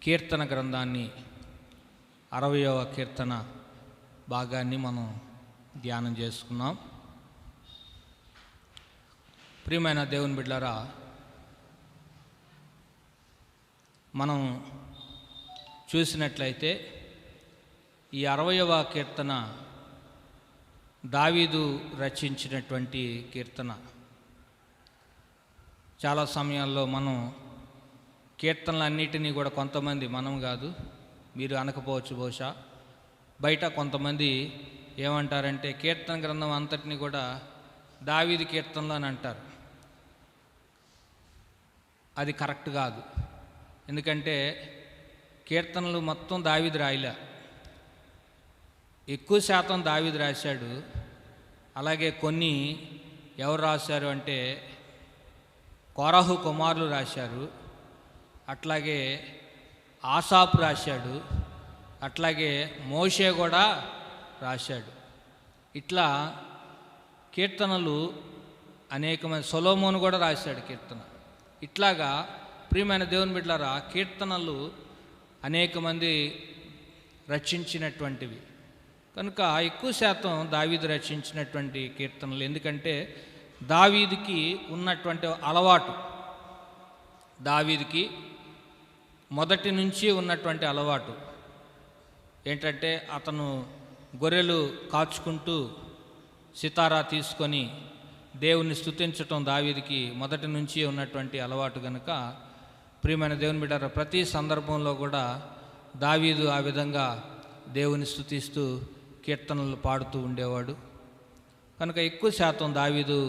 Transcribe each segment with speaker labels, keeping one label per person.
Speaker 1: కీర్తన గ్రంథాన్ని 60వ కీర్తన భాగాన్ని మనం ధ్యానం చేసుకున్నాం. ప్రియమైన దేవుని బిడ్డలారా, మనం చూసినట్లయితే ఈ 60వ కీర్తన దావీదు రచించినటువంటి కీర్తన. చాలా సమయాల్లో మనం కీర్తనలన్నిటినీ కూడా కొంతమంది, మనం కాదు, మీరు అనకపోవచ్చు, బహుశా బయట కొంతమంది ఏమంటారంటే కీర్తన గ్రంథం అంతటిని కూడా దావీదు కీర్తనలు అని అంటారు. అది కరెక్ట్ కాదు. ఎందుకంటే కీర్తనలు మొత్తం దావీదు రాయలే, ఎక్కువ శాతం దావీదు రాశాడు. అలాగే కొన్ని ఎవరు రాశారు అంటే కోరహు కుమారులు రాశారు, అట్లాగే ఆసాపు రాశాడు, అట్లాగే మోషే కూడా రాశాడు. ఇట్లా కీర్తనలు అనేకమంది, సొలొమోను కూడా రాశాడు కీర్తన. ఇట్లాగా ప్రియమైన దేవుని బిడ్డలారా, కీర్తనలు అనేక మంది రచించినటువంటివి కనుక ఎక్కువ శాతం దావీదు రచించినటువంటి కీర్తనలు. ఎందుకంటే దావీదుకి ఉన్నటువంటి అలవాటు, దావీదుకి మొదటి నుంచి ఉన్నటువంటి అలవాటు ఏంటంటే అతను గొర్రెలు కాచుకుంటూ సితారా తీసుకొని దేవుని స్తుతించటం దావీదుకి మొదటి నుంచి ఉన్నటువంటి అలవాటు కనుక ప్రియమైన దేవుని బిడ్డలారా, ప్రతి సందర్భంలో కూడా దావీదు ఆ విధంగా దేవుని స్తుతిస్తూ కీర్తనలు పాడుతూ ఉండేవాడు. కనుక ఎక్కువ శాతం దావీదు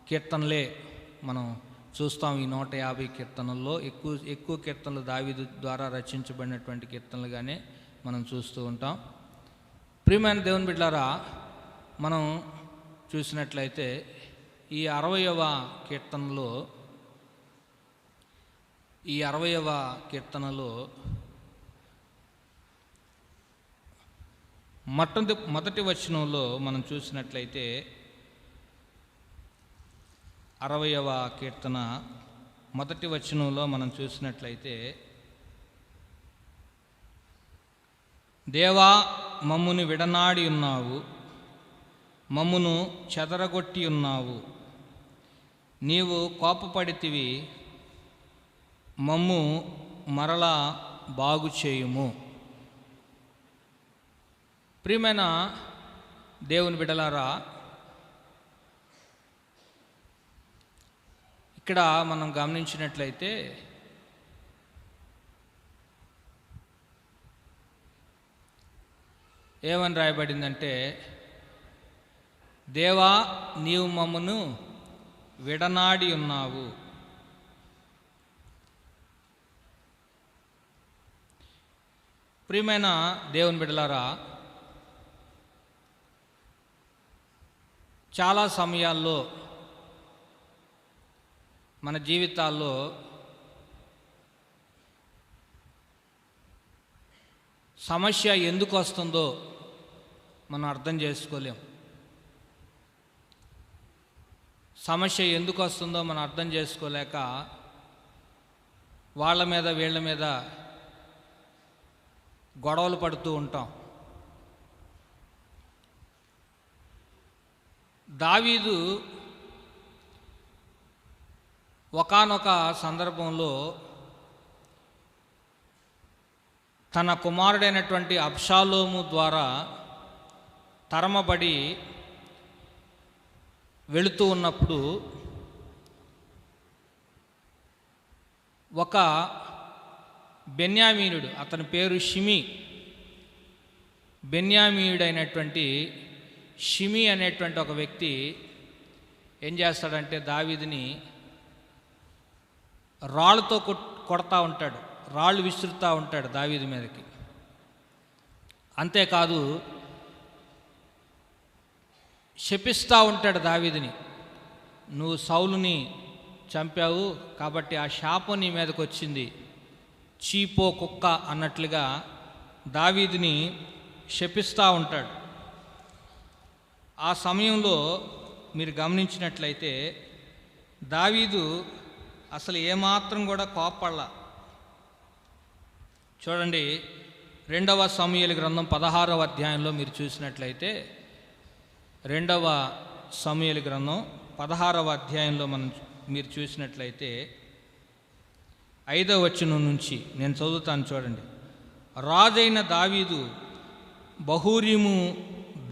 Speaker 1: కీర్తనలే మనం చూస్తాం. ఈ 150 కీర్తనల్లో ఎక్కువ కీర్తనలు దావీదు ద్వారా రచించబడినటువంటి కీర్తనలుగానే మనం చూస్తూ ఉంటాం. ప్రియమైన దేవుని బిడ్డలారా, మనం చూసినట్లయితే ఈ 60వ కీర్తనలో మొదటి వచనంలో మనం చూసినట్లయితే 60వ కీర్తన మొదటి వచనంలో మనం చూసినట్లయితే, దేవా మమ్మును విడనాడి ఉన్నావు, మమ్మును చెదరగొట్టి ఉన్నావు, నీవు కోపపడితివి, మమ్ము మరలా బాగు చేయుము. ప్రియమైన దేవుని బిడ్డలారా, ఇక్కడ మనం గమనించినట్లయితే ఏమని రాయబడిందంటే, దేవా నీవు మమ్మను విడనాడి ఉన్నావు. ప్రియమైన దేవుని బిడ్డలారా, చాలా సమయాల్లో మన జీవితాల్లో సమస్య ఎందుకు వస్తుందో మనం అర్థం చేసుకోలేం. సమస్య ఎందుకు వస్తుందో మనం అర్థం చేసుకోలేక వాళ్ళ మీద వీళ్ళ మీద గొడవలు పడుతూ ఉంటాం. దావీదు ఒకానొక సందర్భంలో తన కుమారుడైనటువంటి అబ్షాలోము ద్వారా తరమబడి వెళుతూ ఉన్నప్పుడు ఒక బెన్యామీనుడు, అతని పేరు షిమి, బెన్యామీయుడైనటువంటి షిమి అనేటువంటి ఒక వ్యక్తి ఏం చేస్తాడంటే దావీదుని రాళ్ళతో కొడతా ఉంటాడు, రాళ్ళు విసురుతూ ఉంటాడు దావీదు మీదకి. అంతేకాదు శపిస్తూ ఉంటాడు దావీదుని, నువ్వు సౌలుని చంపావు కాబట్టి ఆ శాపం నీ మీదకి వచ్చింది, చీపో కుక్క అన్నట్లుగా దావీదుని శపిస్తూ ఉంటాడు. ఆ సమయంలో మీరు గమనించినట్లయితే దావీదు అసలు ఏమాత్రం కూడా కోప్పడలా. చూడండి, 2వ సమూయేలు గ్రంథం 16వ అధ్యాయంలో మీరు చూసినట్లయితే, 2వ సమూయేలు గ్రంథం 16వ అధ్యాయంలో మీరు చూసినట్లయితే 5వ వచనం నుంచి నేను చదువుతాను చూడండి. రాజైన దావీదు బహూరీము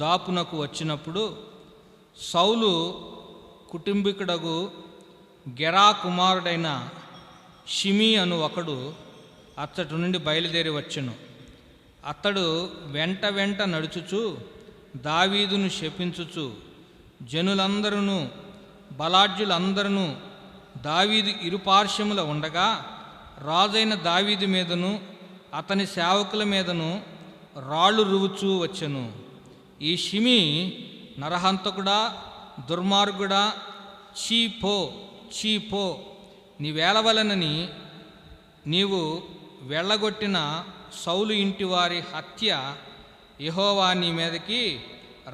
Speaker 1: దాపునకు వచ్చినప్పుడు సౌలు కుటుంబీకుడగు గెరా కుమారుడైన షిమీ అను ఒకడు అతడి నుండి బయలుదేరి వచ్చెను. అతడు వెంట వెంట నడుచుచు దావీదును శపించుచు, జనులందరూ బలాఢ్యులందరూ దావీదు ఇరుపార్శ్వముల ఉండగా రాజైన దావీదు మీదను అతని సేవకుల మీదను రాళ్ళు రువుచూ వచ్చెను. ఈ షిమీ నరహంతకుడా, దుర్మార్గుడా, చీపో నీవేలవలనని నీవు వెళ్ళగొట్టిన సౌలు ఇంటివారి హత్య యెహోవా నీ మీదకి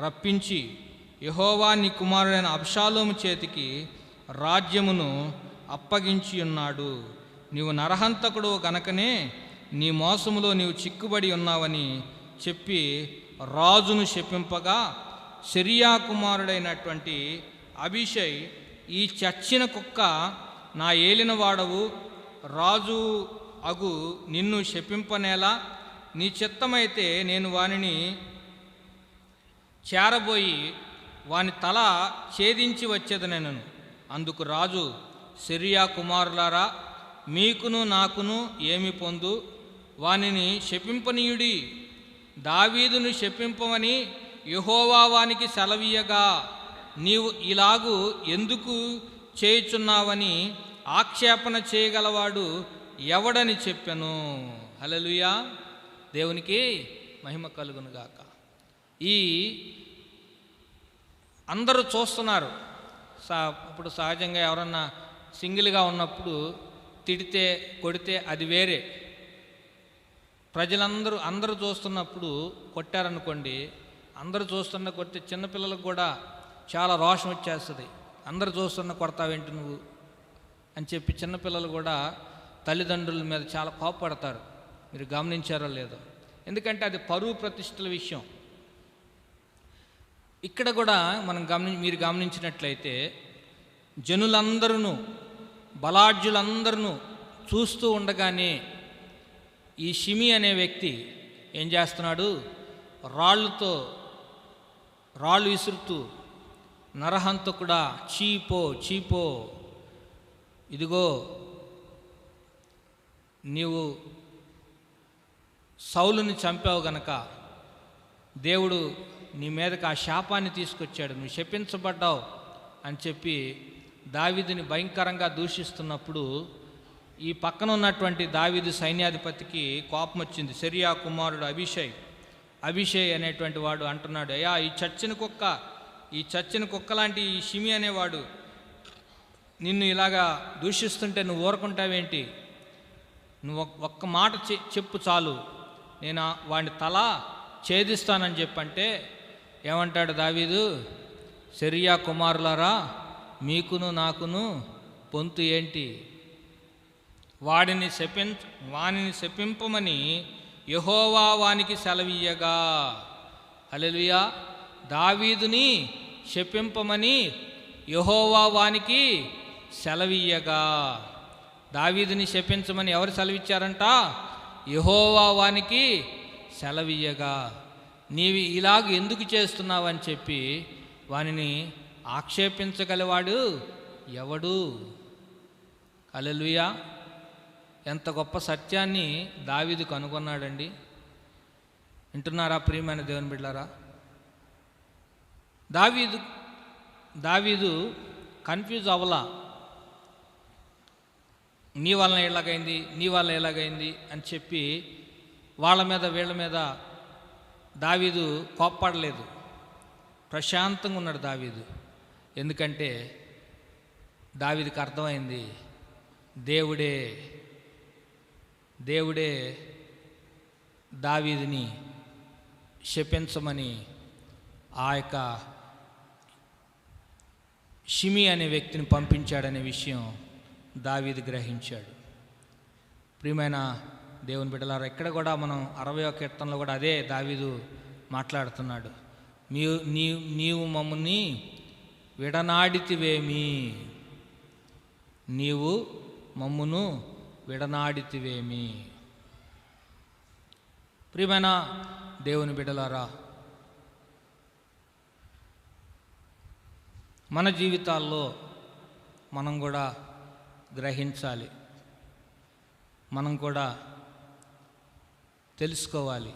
Speaker 1: రప్పించి, యెహోవా నీ కుమారుడైన అబ్షాలోము చేతికి రాజ్యమును అప్పగించి ఉన్నాడు. నీవు నరహంతకుడు గనకనే నీ మోసములో నీవు చిక్కుబడి ఉన్నావని చెప్పి రాజును శపింపగా, సెరియా కుమారుడైనటువంటి అబీషై, ఈ చచ్చిన కుక్క నా ఏలినవాడవు, రాజు అగు నిన్ను శపింపనేలా, నీ చిత్తమైతే నేను వానిని చేరబోయి వాని తల ఛేదించి వచ్చేదనెను. అందుకు రాజు, సెరియా కుమారులారా, మీకును నాకును ఏమి పొందు, వానిని శపింపనీయుడి, దావీదును శపింపమని యెహోవా వానికి సెలవీయగా నీవు ఇలాగు ఎందుకు చేయుచున్నావని ఆక్షేపణ చేయగలవాడు ఎవడని చెప్పెను. హల్లెలూయా, దేవునికి మహిమ కలుగునుగాక. ఈ అందరూ చూస్తున్నారు. ఇప్పుడు సహజంగా ఎవరన్నా సింగిల్గా ఉన్నప్పుడు తిడితే కొడితే అది వేరే. అందరూ చూస్తున్నప్పుడు కొట్టారనుకోండి, అందరూ చూస్తున్న కొడితే చిన్నపిల్లలకు కూడా చాలా రోషం వచ్చేస్తుంది. అందరూ చూస్తున్న కొడతావేంటి నువ్వు అని చెప్పి చిన్నపిల్లలు కూడా తల్లిదండ్రుల మీద చాలా కోపపడతారు. మీరు గమనించారో లేదో? ఎందుకంటే అది పరువు ప్రతిష్టల విషయం. ఇక్కడ కూడా మీరు గమనించినట్లయితే జనులందరూ బలాఢ్యులందరూ చూస్తూ ఉండగానే ఈ షిమీ అనే వ్యక్తి ఏం చేస్తున్నాడు? రాళ్ళు విసురుతూ, నరహంతకుడా, చీపో ఇదిగో నీవు సౌలుని చంపావు గనక దేవుడు నీ మీదకి ఆ శాపాన్ని తీసుకొచ్చాడు, నువ్వు శపించబడ్డావు అని చెప్పి దావీదుని భయంకరంగా దూషిస్తున్నప్పుడు ఈ పక్కన ఉన్నటువంటి దావీదు సైన్యాధిపతికి కోపం వచ్చింది. సెరియా కుమారుడు అబీషై అనేటువంటి వాడు అంటున్నాడు, అయ్యా, ఈ చచ్చిన కుక్క లాంటి ఈ షిమీ అనేవాడు నిన్ను ఇలాగా దూషిస్తుంటే నువ్వు ఊరుకుంటావేంటి? నువ్వు ఒక్క మాట చెప్పు చాలు, నేను వాడి తల ఛేదిస్తానని చెప్పంటే ఏమంటాడు దావీదు? సెరియా కుమారులారా, మీకును నాకును పొంతు ఏంటి? వానిని శపింపమని యెహోవా వానికి సెలవీయగా. హల్లెలూయా, దావీదుని శపింపమని యెహోవా వానికి సెలవీయగా. దావీదుని శపించమని ఎవరు సెలవిచ్చారంట? యెహోవా వానికి సెలవీయగా. నీవు ఇలాగ ఎందుకు చేస్తున్నావని చెప్పి వానిని ఆక్షేపించగలవాడు ఎవడు? హల్లెలూయా, ఎంత గొప్ప సత్యాన్ని దావీదు కనుగొన్నాడండి. వింటున్నారా ప్రియమైన దేవుని బిడ్డలారా? దావీదు కన్ఫ్యూజ్ అవ్వలా. నీ వలన ఎలాగైంది అని చెప్పి వీళ్ళ మీద దావీదు కోప్పడలేదు. ప్రశాంతంగా ఉన్నాడు దావీదు. ఎందుకంటే దావీదుకి అర్థమైంది, దేవుడే దావీదుని శపించమని ఆ యొక్క షిమీ అనే వ్యక్తిని పంపించాడనే విషయం దావీదు గ్రహించాడు. ప్రియమైన దేవుని బిడ్డలారా, ఇక్కడ కూడా మనం 60వ కీర్తనలో కూడా అదే దావీదు మాట్లాడుతున్నాడు. నీవు మమ్మల్ని విడనాడితివేమి, నీవు మమ్మును విడనాడితివేమి. ప్రియమైన దేవుని బిడ్డలారా, మన జీవితాల్లో మనం కూడా గ్రహించాలి, మనం కూడా తెలుసుకోవాలి.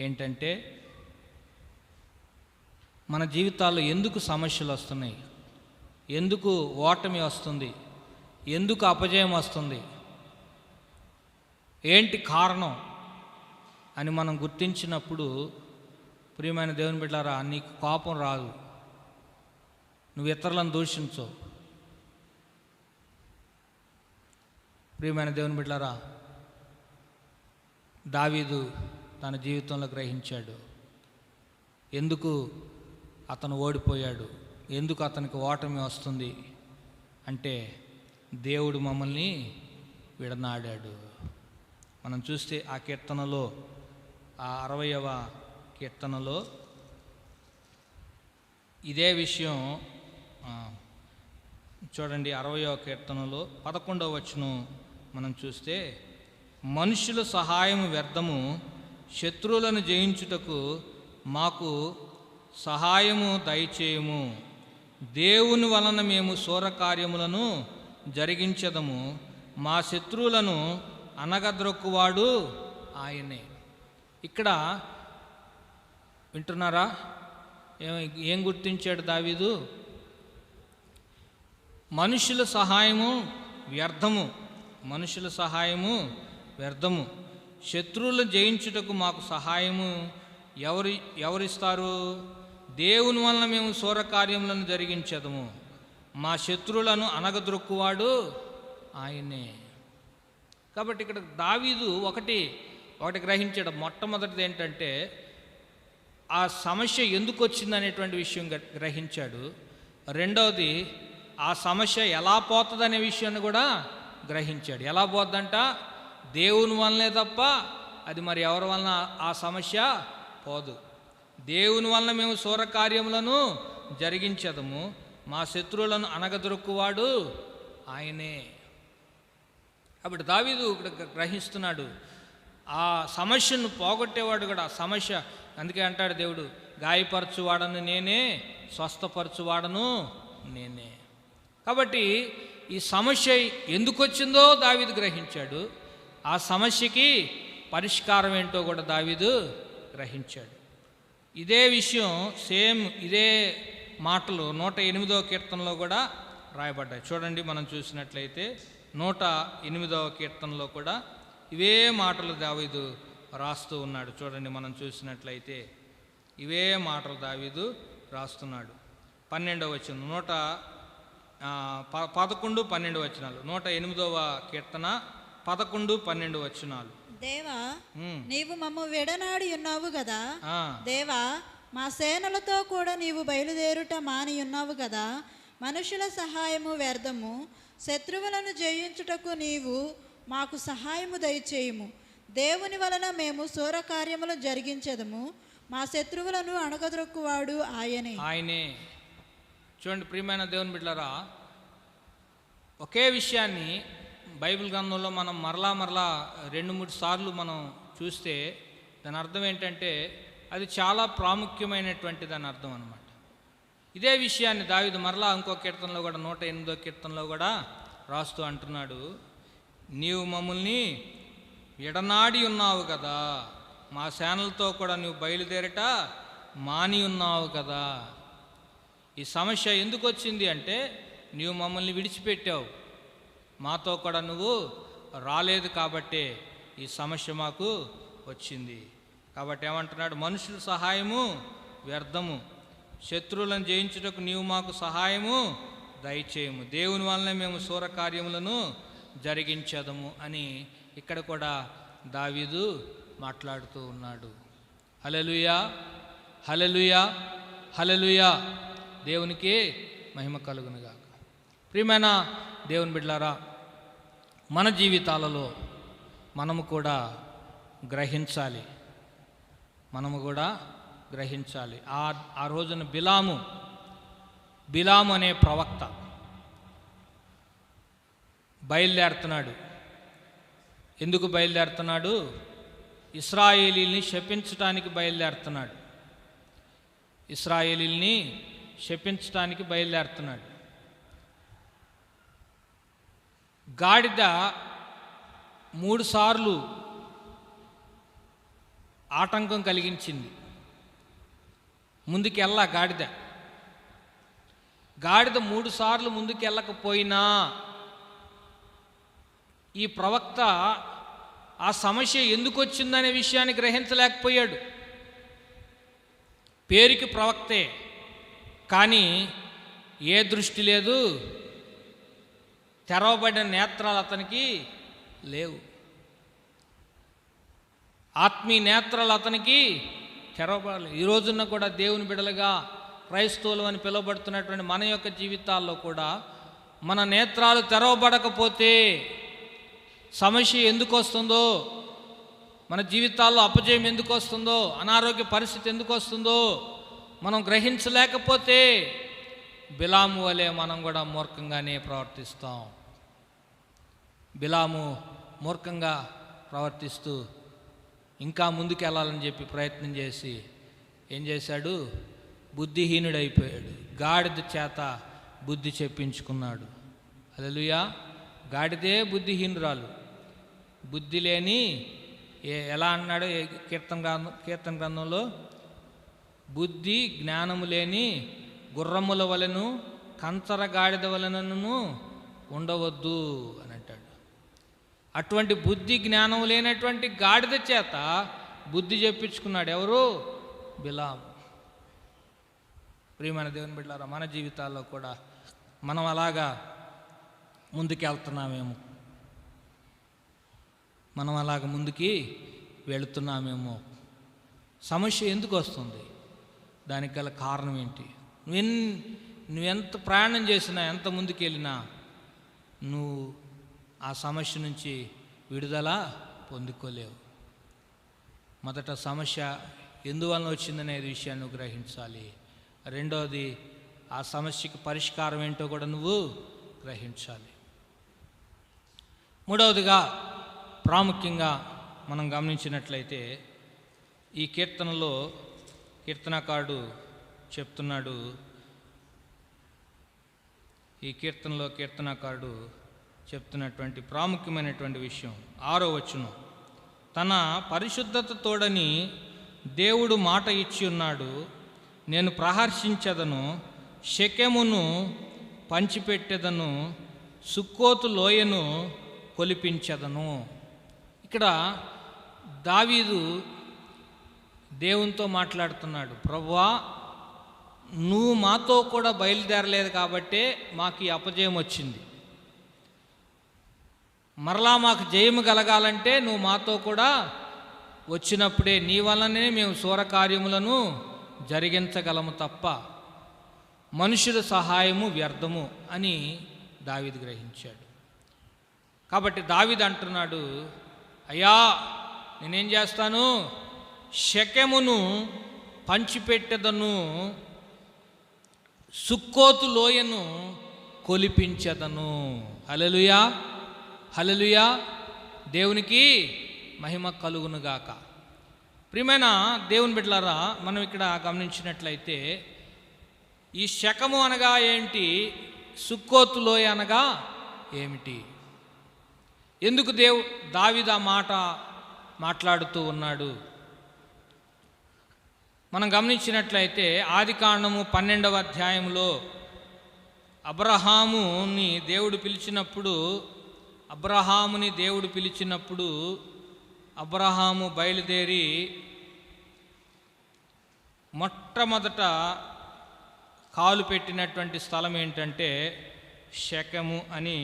Speaker 1: ఏంటంటే మన జీవితాల్లో ఎందుకు సమస్యలు వస్తున్నాయి, ఎందుకు ఓటమి వస్తుంది, ఎందుకు అపజయం వస్తుంది, ఏంటి కారణం అని మనం గుర్తించినప్పుడు, ప్రియమైన దేవుని బిడ్డలారా, నీకు కోపం రాదు, నువ్వు ఇతరులను దూషించవు. ప్రియమైన దేవుని బిడ్డలారా, దావీదు తన జీవితంలో గ్రహించాడు ఎందుకు అతను ఓడిపోయాడు, ఎందుకు అతనికి ఓటమి వస్తుంది అంటే దేవుడు మమ్మల్ని విడనాడాడు. మనం చూస్తే ఆ కీర్తనలో, ఆ 60వ కీర్తనలో ఇదే విషయం చూడండి. 60వ కీర్తనలో 11వ వచనం మనం చూస్తే, మనుషుల సహాయము వ్యర్థము, శత్రువులను జయించుటకు మాకు సహాయము దయచేయము, దేవుని వలన మేము శూరకార్యములను జరిగించదము, మా శత్రువులను అనగద్రొక్కువాడు ఆయనే. ఇక్కడ వింటున్నారా? ఏం గుర్తించాడు దావీదు? మనుషుల సహాయము వ్యర్థము, మనుషుల సహాయము వ్యర్థము, శత్రువులను జయించుటకు మాకు సహాయము ఎవరిస్తారు? దేవుని వలన మేము శూరకార్యములను జరిగించదము, మా శత్రువులను అనగద్రొక్కువాడు ఆయనే. కాబట్టి ఇక్కడ దావీదు ఒకటి గ్రహించాడు. మొట్టమొదటిది ఏంటంటే ఆ సమస్య ఎందుకు వచ్చింది అనేటువంటి విషయం గ్రహించాడు. రెండవది, ఆ సమస్య ఎలా పోతుంది అనే విషయాన్ని కూడా గ్రహించాడు. ఎలా పోద్దంట? దేవుని వలనే తప్ప అది మరి ఎవరి వలన ఆ సమస్య పోదు. దేవుని వలన మేము శూరకార్యములను జరిగించదము, మా శత్రువులను అనగదొరుకువాడు ఆయనే. కాబట్టి దావీదు ఇక్కడ గ్రహిస్తున్నాడు, ఆ సమస్యను పోగొట్టేవాడు కూడా ఆ సమస్య. అందుకే అంటాడు దేవుడు, గాయపరచువాడను నేనే, స్వస్థపరచువాడను నేనే. కాబట్టి ఈ సమస్య ఎందుకు వచ్చిందో దావీదు గ్రహించాడు, ఆ సమస్యకి పరిష్కారం ఏంటో కూడా దావీదు గ్రహించాడు. ఇదే విషయం ఇదే మాటలు 108వ కీర్తనలో కూడా రాయబడ్డాయి. చూడండి, మనం చూసినట్లయితే 108వ కీర్తనలో కూడా ఇవే మాటలు దావీదు రాస్తూ ఉన్నాడు. చూడండి, మనం చూసినట్లయితే ఇవే మాటలు దావీదు రాస్తున్నాడు. 12వ వచనం, 11, 12 వచనాలు. 108వ కీర్తన 11, 12 వచనాలు.
Speaker 2: దేవా, నీవు మమ్ము విడనాడి ఉన్నావు కదా. దేవా, మా సేనలతో కూడా నీవు బయలుదేరుట మాని ఉన్నావు కదా. మనుషుల సహాయము వ్యర్థము, శత్రువులను జయించుటకు నీవు మాకు సహాయము దయచేయము, దేవుని వలన మేము శూరకార్యములు జరిగించదము, మా శత్రువులను అణగదొక్కువాడు ఆయనే.
Speaker 1: చూడండి ప్రియమైన దేవుని బిడ్డలారా, ఒకే విషయాన్ని బైబిల్ గ్రంథంలో మనం మరలా 2-3 సార్లు మనం చూస్తే దాని అర్థం ఏంటంటే అది చాలా ప్రాముఖ్యమైనటువంటి దాని అర్థం అన్నమాట. ఇదే విషయాన్ని దావీదు మరలా ఇంకో కీర్తనలో కూడా 108వ కీర్తనలో కూడా రాస్తూ అంటున్నాడు, నీవు మమ్మల్ని విడనాడి ఉన్నావు కదా, మా సేనలతో కూడా నువ్వు బయలుదేరట మాని ఉన్నావు కదా. ఈ సమస్య ఎందుకు వచ్చింది అంటే నీవు మమ్మల్ని విడిచిపెట్టావు, మాతో కూడా నువ్వు రాలేదు కాబట్టే ఈ సమస్య మాకు వచ్చింది. కాబట్టి ఏమంటున్నాడు? మనుషుల సహాయము వ్యర్థము, శత్రువులను జయించుటకు నీవు మాకు సహాయము దయచేయము, దేవుని వలన మేము శూరకార్యములను జరిగించదము అని ఇక్కడ కూడా దావీదు మాట్లాడుతూ ఉన్నాడు. హల్లెలూయా, హల్లెలూయా, హల్లెలూయా. దేవునికి మహిమ మనము కూడా గ్రహించాలి. ఆ రోజున బిలాము అనే ప్రవక్త బయలుదేరుతున్నాడు. ఎందుకు బయలుదేరుతున్నాడు? ఇశ్రాయేలీల్ని శపించడానికి బయలుదేరుతున్నాడు. గాడిద 3 సార్లు ఆటంకం కలిగించింది. ముందుకెళ్ళ గాడిద 3 సార్లు ముందుకెళ్ళకపోయినా ఈ ప్రవక్త ఆ సమస్య ఎందుకు వచ్చిందనే విషయాన్ని గ్రహించలేకపోయాడు. పేరుకి ప్రవక్తే, కానీ ఏ దృష్టి లేదు, తెరవబడిన నేత్రాలు అతనికి లేవు. ఆత్మీయ నేత్రాలు అతనికి తెరవబడలేదు. ఈ రోజున కూడా దేవుని బిడ్డలుగా క్రైస్తవులు అని పిలువబడుతున్నటువంటి మన యొక్క జీవితాల్లో కూడా మన నేత్రాలు తెరవబడకపోతే సమస్య ఎందుకు వస్తుందో, మన జీవితాల్లో అపజయం ఎందుకు వస్తుందో, అనారోగ్య పరిస్థితి ఎందుకు వస్తుందో మనం గ్రహించలేకపోతే బిలాము వలె మనం కూడా మూర్ఖంగానే ప్రవర్తిస్తాం. బిలాము మూర్ఖంగా ప్రవర్తిస్తూ ఇంకా ముందుకు వెళ్ళాలని చెప్పి ప్రయత్నం చేసి ఏం చేశాడు? బుద్ధిహీనుడైపోయాడు. గాడిద చేత బుద్ధి చెప్పించుకున్నాడు. హల్లెలూయా. గాడిదే బుద్ధిహీనురాలు. బుద్ధి లేని ఎలా అన్నాడు కీర్తన గ్రంథంలో? బుద్ధి జ్ఞానము లేని గుర్రముల వలెను కంచర గాడిద వలనను ఉండవద్దు అని అంటాడు. అటువంటి బుద్ధి జ్ఞానం లేనటువంటి గాడిద చేత బుద్ధి చెప్పించుకున్నాడు. ఎవరు? బిలాము. ప్రియమైన దేవుని బిడ్డలారా, మన జీవితాల్లో కూడా మనం అలాగా ముందుకెళ్తున్నామేమో, వెళుతున్నామేమో. సమస్య ఎందుకు వస్తుంది? దానికి గల కారణం ఏంటి? నువ్వెంత ప్రయాణం చేసినా, ఎంత ముందుకు వెళ్ళినా నువ్వు ఆ సమస్య నుంచి విడుదల పొందుకోలేవు. మొదట సమస్య ఎందువలన వచ్చిందనే విషయాన్ని నువ్వు గ్రహించాలి. రెండవది, ఆ సమస్యకి పరిష్కారం ఏంటో కూడా నువ్వు గ్రహించాలి. మూడవదిగా ప్రాముఖ్యంగా మనం గమనించినట్లయితే ఈ కీర్తనలో కీర్తనకారుడు చెప్తున్నాడు, చెప్తున్నటువంటి ప్రాముఖ్యమైనటువంటి విషయం 6వ వచనం. తన పరిశుద్ధత తోడని దేవుడు మాట ఇచ్చి ఉన్నాడు, నేను ప్రహర్షించదను, షెకెమును పంచిపెట్టెదను, సుక్కోతు లోయను కొలిపించదను. ఇక్కడ దావీదు దేవునితో మాట్లాడుతున్నాడు. ప్రభువా, నువ్వు మాతో కూడా బయలుదేరలేదు కాబట్టే మాకు ఈ అపజయం వచ్చింది. మరలా మాకు జయము కలగాలంటే నువ్వు మాతో కూడా వచ్చినప్పుడే, నీ వల్లనే మేము శూరకార్యములను జరిగించగలము తప్ప మనుషుల సహాయము వ్యర్థము అని దావీదు గ్రహించాడు. కాబట్టి దావీదు అంటున్నాడు, అయ్యా నేనేం చేస్తాను? షెకెమును పంచిపెట్టెదను, సుక్కోతు లోయను కొలిపించదను. హల్లెలూయా, హల్లెలూయా. దేవునికి మహిమ కలుగునుగాక. ప్రియమైన దేవుని బిడ్డలారా, మనం ఇక్కడ గమనించినట్లయితే ఈ శకము అనగా ఏంటి? సుక్కోతు లోయ అనగా ఏమిటి? ఎందుకు దావీదు ఆ మాట మాట్లాడుతూ ఉన్నాడు? మనం గమనించినట్లయితే ఆదికాండము 12వ అధ్యాయంలో అబ్రహాముని దేవుడు పిలిచినప్పుడు అబ్రహాము బయలుదేరి మొట్టమొదట కాలు పెట్టినటువంటి స్థలం ఏంటంటే షెకెము అని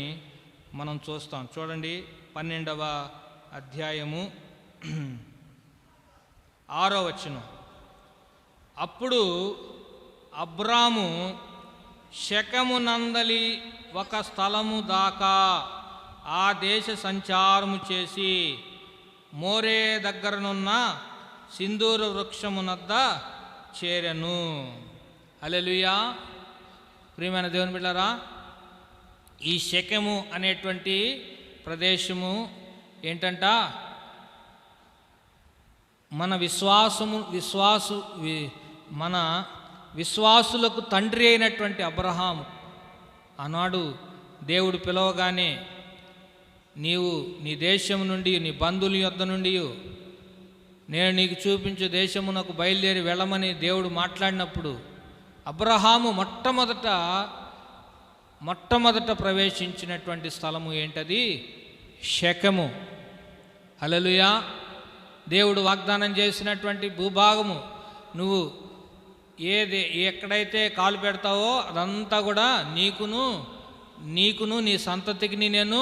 Speaker 1: మనం చూస్తాం. చూడండి, 12వ అధ్యాయము 6వ వచనం. అప్పుడు అబ్రాము షెకెము నందలి ఒక స్థలము దాకా ఆ దేశ సంచారము చేసి మోరే దగ్గరనున్న సింధూర వృక్షమునద్ద చేరెను. హల్లెలూయా. ప్రియమైన దేవుని బిడ్డలారా, ఈ షెకెము అనేటువంటి ప్రదేశము ఏంటంట, మన విశ్వాసులకు తండ్రి అయినటువంటి అబ్రహాము ఆనాడు దేవుడు పిలవగానే నీవు నీ దేశం నుండి, నీ బంధువుల యొద్ద నుండి నేను నీకు చూపించే దేశమునకు బయలుదేరి వెళ్ళమని దేవుడు మాట్లాడినప్పుడు అబ్రహాము మొట్టమొదట ప్రవేశించినటువంటి స్థలము ఏంటది? షెకెము. హల్లెలూయా. దేవుడు వాగ్దానం చేసినటువంటి భూభాగము, నువ్వు ఎక్కడైతే కాలు పెడతావో అదంతా కూడా నీకును నీ సంతతికి నేను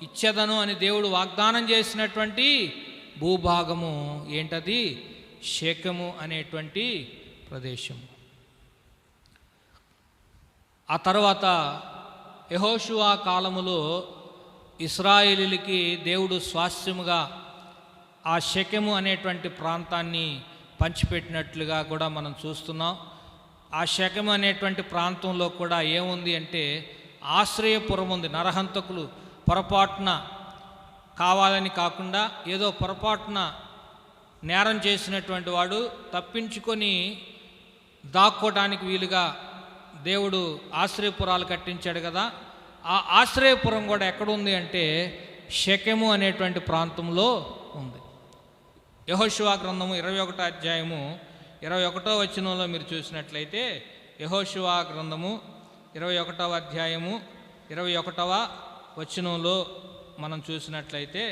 Speaker 1: ఇచ్చేదను అని దేవుడు వాగ్దానం చేసినటువంటి భూభాగము ఏంటది? షెకెము అనేటువంటి ప్రదేశం. ఆ తర్వాత యెహోషువ కాలములో ఇశ్రాయేలీయులకి దేవుడు స్వాస్థ్యముగా ఆ షెకెము అనేటువంటి ప్రాంతాన్ని పంచిపెట్టినట్లుగా కూడా మనం చూస్తున్నాం. ఆ షెకెము అనేటువంటి ప్రాంతంలో కూడా ఏముంది అంటే ఆశ్రయపురం ఉంది. నరహంతకులు పొరపాటున కావాలని కాకుండా ఏదో పొరపాటున నేరం చేసినటువంటి వాడు తప్పించుకొని దాక్కోవడానికి వీలుగా దేవుడు ఆశ్రయపురాలు కట్టించాడు కదా. ఆ ఆశ్రయపురం కూడా ఎక్కడుంది అంటే షెకెము అనేటువంటి ప్రాంతంలో ఉంది. యెహోషువ గ్రంథము 21వ అధ్యాయము 21వ వచనంలో మీరు చూసినట్లయితే, యెహోషువ గ్రంథము 21వ అధ్యాయము 21వ వచనంలో మనం చూసినట్లయితే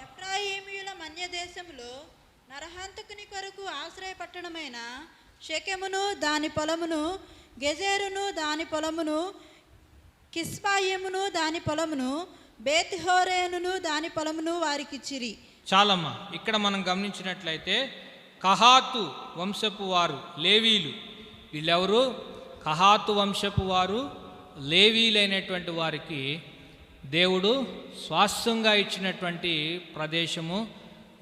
Speaker 2: ఎఫ్రాయిమీయుల మన్య దేశంలో నరహంతకుని కొరకు ఆశ్రయ పట్టణమైన షెకెమును దాని పొలమును, గెజెరును దాని పొలమును, కిస్పాయిమును దాని పొలమును, బేత్‌హోరోనును దాని పొలమును వారికిచ్చిరి.
Speaker 1: చాలమ్మా. ఇక్కడ మనం గమనించినట్లయితే కహాతు వంశపు వారు లేవీలు, వీళ్ళెవరు? కహాతు వంశపు వారు లేవీలైనటువంటి వారికి దేవుడు స్వాస్థ్యంగా ఇచ్చినటువంటి ప్రదేశము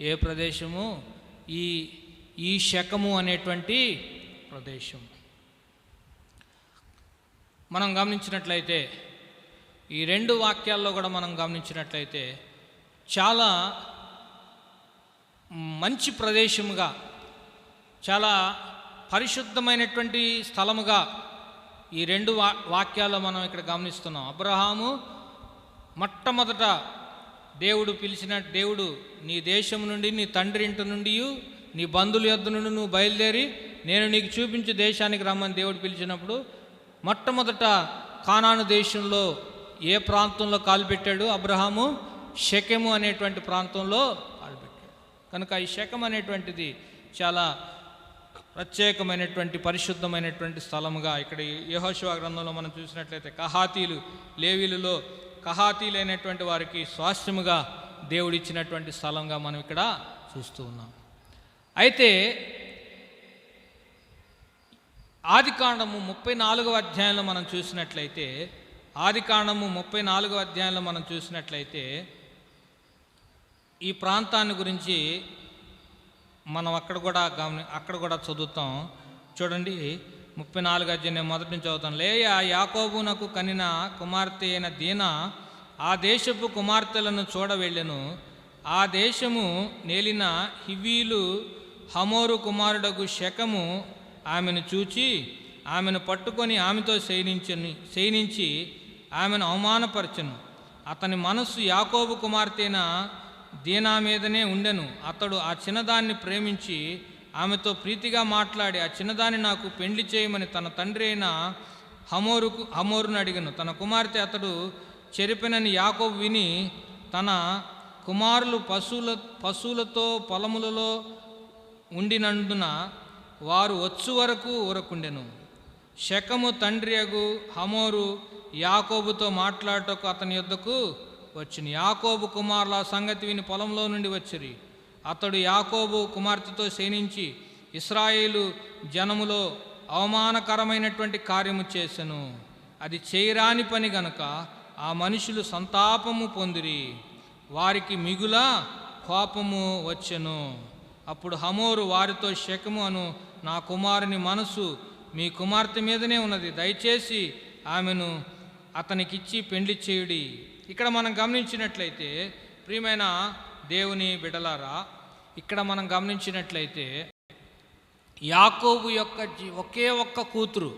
Speaker 1: ఏ ప్రదేశము? ఈ షెకెము అనేటువంటి ప్రదేశం. మనం గమనించినట్లయితే ఈ రెండు వాక్యాల్లో కూడా మనం గమనించినట్లయితే చాలా మంచి ప్రదేశముగా, చాలా పరిశుద్ధమైనటువంటి స్థలముగా ఈ రెండు వాక్యాల్లో మనం ఇక్కడ గమనిస్తున్నాం. అబ్రహాము మొట్టమొదట దేవుడు నీ దేశం నుండి, నీ తండ్రి ఇంటి నుండి, నీ బంధువుల యొద్ద నుండి నువ్వు బయలుదేరి నేను నీకు చూపించే దేశానికి రమ్మని దేవుడు పిలిచినప్పుడు మొట్టమొదట కానాను దేశంలో ఏ ప్రాంతంలో కాలుపెట్టాడు అబ్రహాము? షెకెము అనేటువంటి ప్రాంతంలో కాలుపెట్టాడు. కనుక ఈ షెకెము అనేటువంటిది చాలా ప్రత్యేకమైనటువంటి పరిశుద్ధమైనటువంటి స్థలముగా ఇక్కడ యెహోషువ గ్రంథంలో మనం చూసినట్లయితే కహాతీలు, లేవీలలో కహాతీలైనటువంటి వారికి స్వాస్థ్యముగా దేవుడిచ్చినటువంటి స్థలంగా మనం ఇక్కడ చూస్తూ ఉన్నాం. అయితే ఆదికాండము 34వ అధ్యాయంలో మనం చూసినట్లయితే ఈ ప్రాంతాన్ని గురించి మనం అక్కడ కూడా చదువుతాం. చూడండి, 34వ అధ్యాయం మొదటి నుంచి చదువుతాం. లేయా యాకోబునకు కనిన కుమార్తె అయిన దీనా ఆ దేశపు కుమార్తెలను చూడ వెళ్ళెను. ఆ దేశము నేలిన హివ్వీలు హమోరు కుమారుడగు షెకెము ఆమెను చూచి ఆమెను పట్టుకొని ఆమెతో శయనించి ఆమెను అవమానపరచెను. అతని మనస్సు యాకోబు కుమార్తెన దీనా మీదనే ఉండెను. అతడు ఆ చిన్నదాన్ని ప్రేమించి ఆమెతో ప్రీతిగా మాట్లాడి ఆ చిన్నదాన్ని నాకు పెండ్లి చేయమని తన తండ్రి అయిన హమోరును అడిగను. తన కుమార్తె అతడు చెరిపెనని యాకోబు విని తన కుమారులు పశువులతో పొలములలో ఉండినందున వారు వచ్చు వరకు ఊరకుండెను. షెకెము తండ్రి అగు హమోరు యాకోబుతో మాట్లాడటకు అతని యొద్దకు వచ్చిన యాకోబు కుమారుల సంగతి విని పొలంలో నుండి వచ్చిరి. అతడు యాకోబు కుమార్తెతో శయనించి ఇశ్రాయేలు జనములో అవమానకరమైనటువంటి కార్యము చేసెను. అది చేయరాని పని గనుక ఆ మనుషులు సంతాపము పొందిరి, వారికి మిగుల కోపము వచ్చెను. అప్పుడు హమోరు వారితో, షెకెము అను నా కుమారుని మనసు మీ కుమార్తె మీదనే ఉన్నది, దయచేసి ఆమెను అతనికిచ్చి పెండ్లి చేయుడి. ఇక్కడ మనం గమనించినట్లయితే ప్రియమైన దేవుని బిడ్డలారా, ఇక్కడ మనం గమనించినట్లయితే యాకోబు యొక్క ఒకే ఒక్క కూతురు.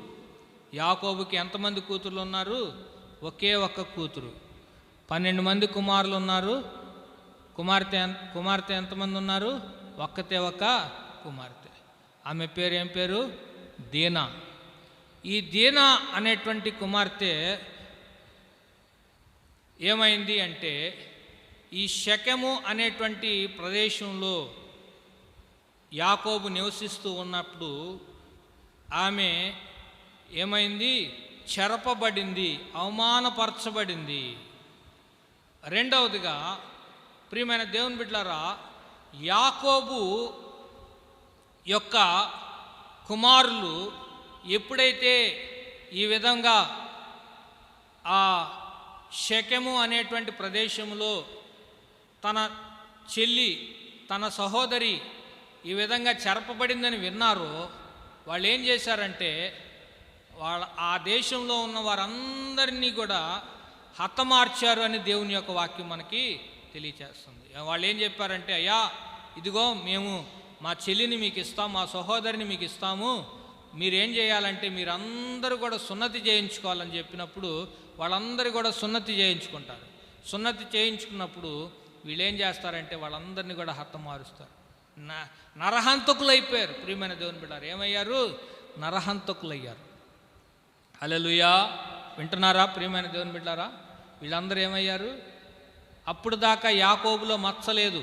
Speaker 1: యాకోబుకి ఎంతమంది కూతుర్లు ఉన్నారు? ఒకే ఒక్క కూతురు. 12 మంది కుమారులు ఉన్నారు. కుమార్తె ఎంతమంది ఉన్నారు? ఒక్కతే ఒక కుమార్తె. ఆమె పేరు ఏం పేరు? దీనా. ఈ దీనా అనేటువంటి కుమార్తె ఏమైంది అంటే, ఈ షెకెము అనేటువంటి ప్రదేశంలో యాకోబు నివసిస్తూ ఉన్నప్పుడు ఆమె ఏమైంది? చెరపబడింది, అవమానపరచబడింది. రెండవదిగా ప్రియమైన దేవుని బిడ్డలారా, యాకోబు యొక్క కుమారులు ఎప్పుడైతే ఈ విధంగా ఆ షెకెము అనేటువంటి ప్రదేశంలో తన చెల్లి, తన సహోదరి ఈ విధంగా చెరపబడిందని విన్నారో, వాళ్ళు ఏం చేశారంటే ఆ దేశంలో ఉన్న వారందరినీ కూడా హతమార్చారు అని దేవుని యొక్క వాక్యం మనకి తెలియచేస్తుంది. వాళ్ళు ఏం చెప్పారంటే, అయ్యా ఇదిగో మేము మా చెల్లిని మీకు ఇస్తాము, మా సహోదరిని మీకు ఇస్తాము, మీరేం చేయాలంటే మీరందరూ కూడా సున్నతి చేయించుకోవాలని చెప్పినప్పుడు వాళ్ళందరూ కూడా సున్నతి చేయించుకుంటారు. సున్నతి చేయించుకున్నప్పుడు వీళ్ళు ఏం చేస్తారంటే వాళ్ళందరినీ కూడా హతమారుస్తారు. నరహంతకులు అయిపోయారు. ప్రియమైన దేవుని బిడ్డలారా, ఏమయ్యారు? నరహంతకులు అయ్యారు. హల్లెలూయా. వింటున్నారా ప్రియమైన దేవుని బిడ్డలారా? వీళ్ళందరూ ఏమయ్యారు? అప్పుడు దాకా యాకోబులో మచ్చలేదు.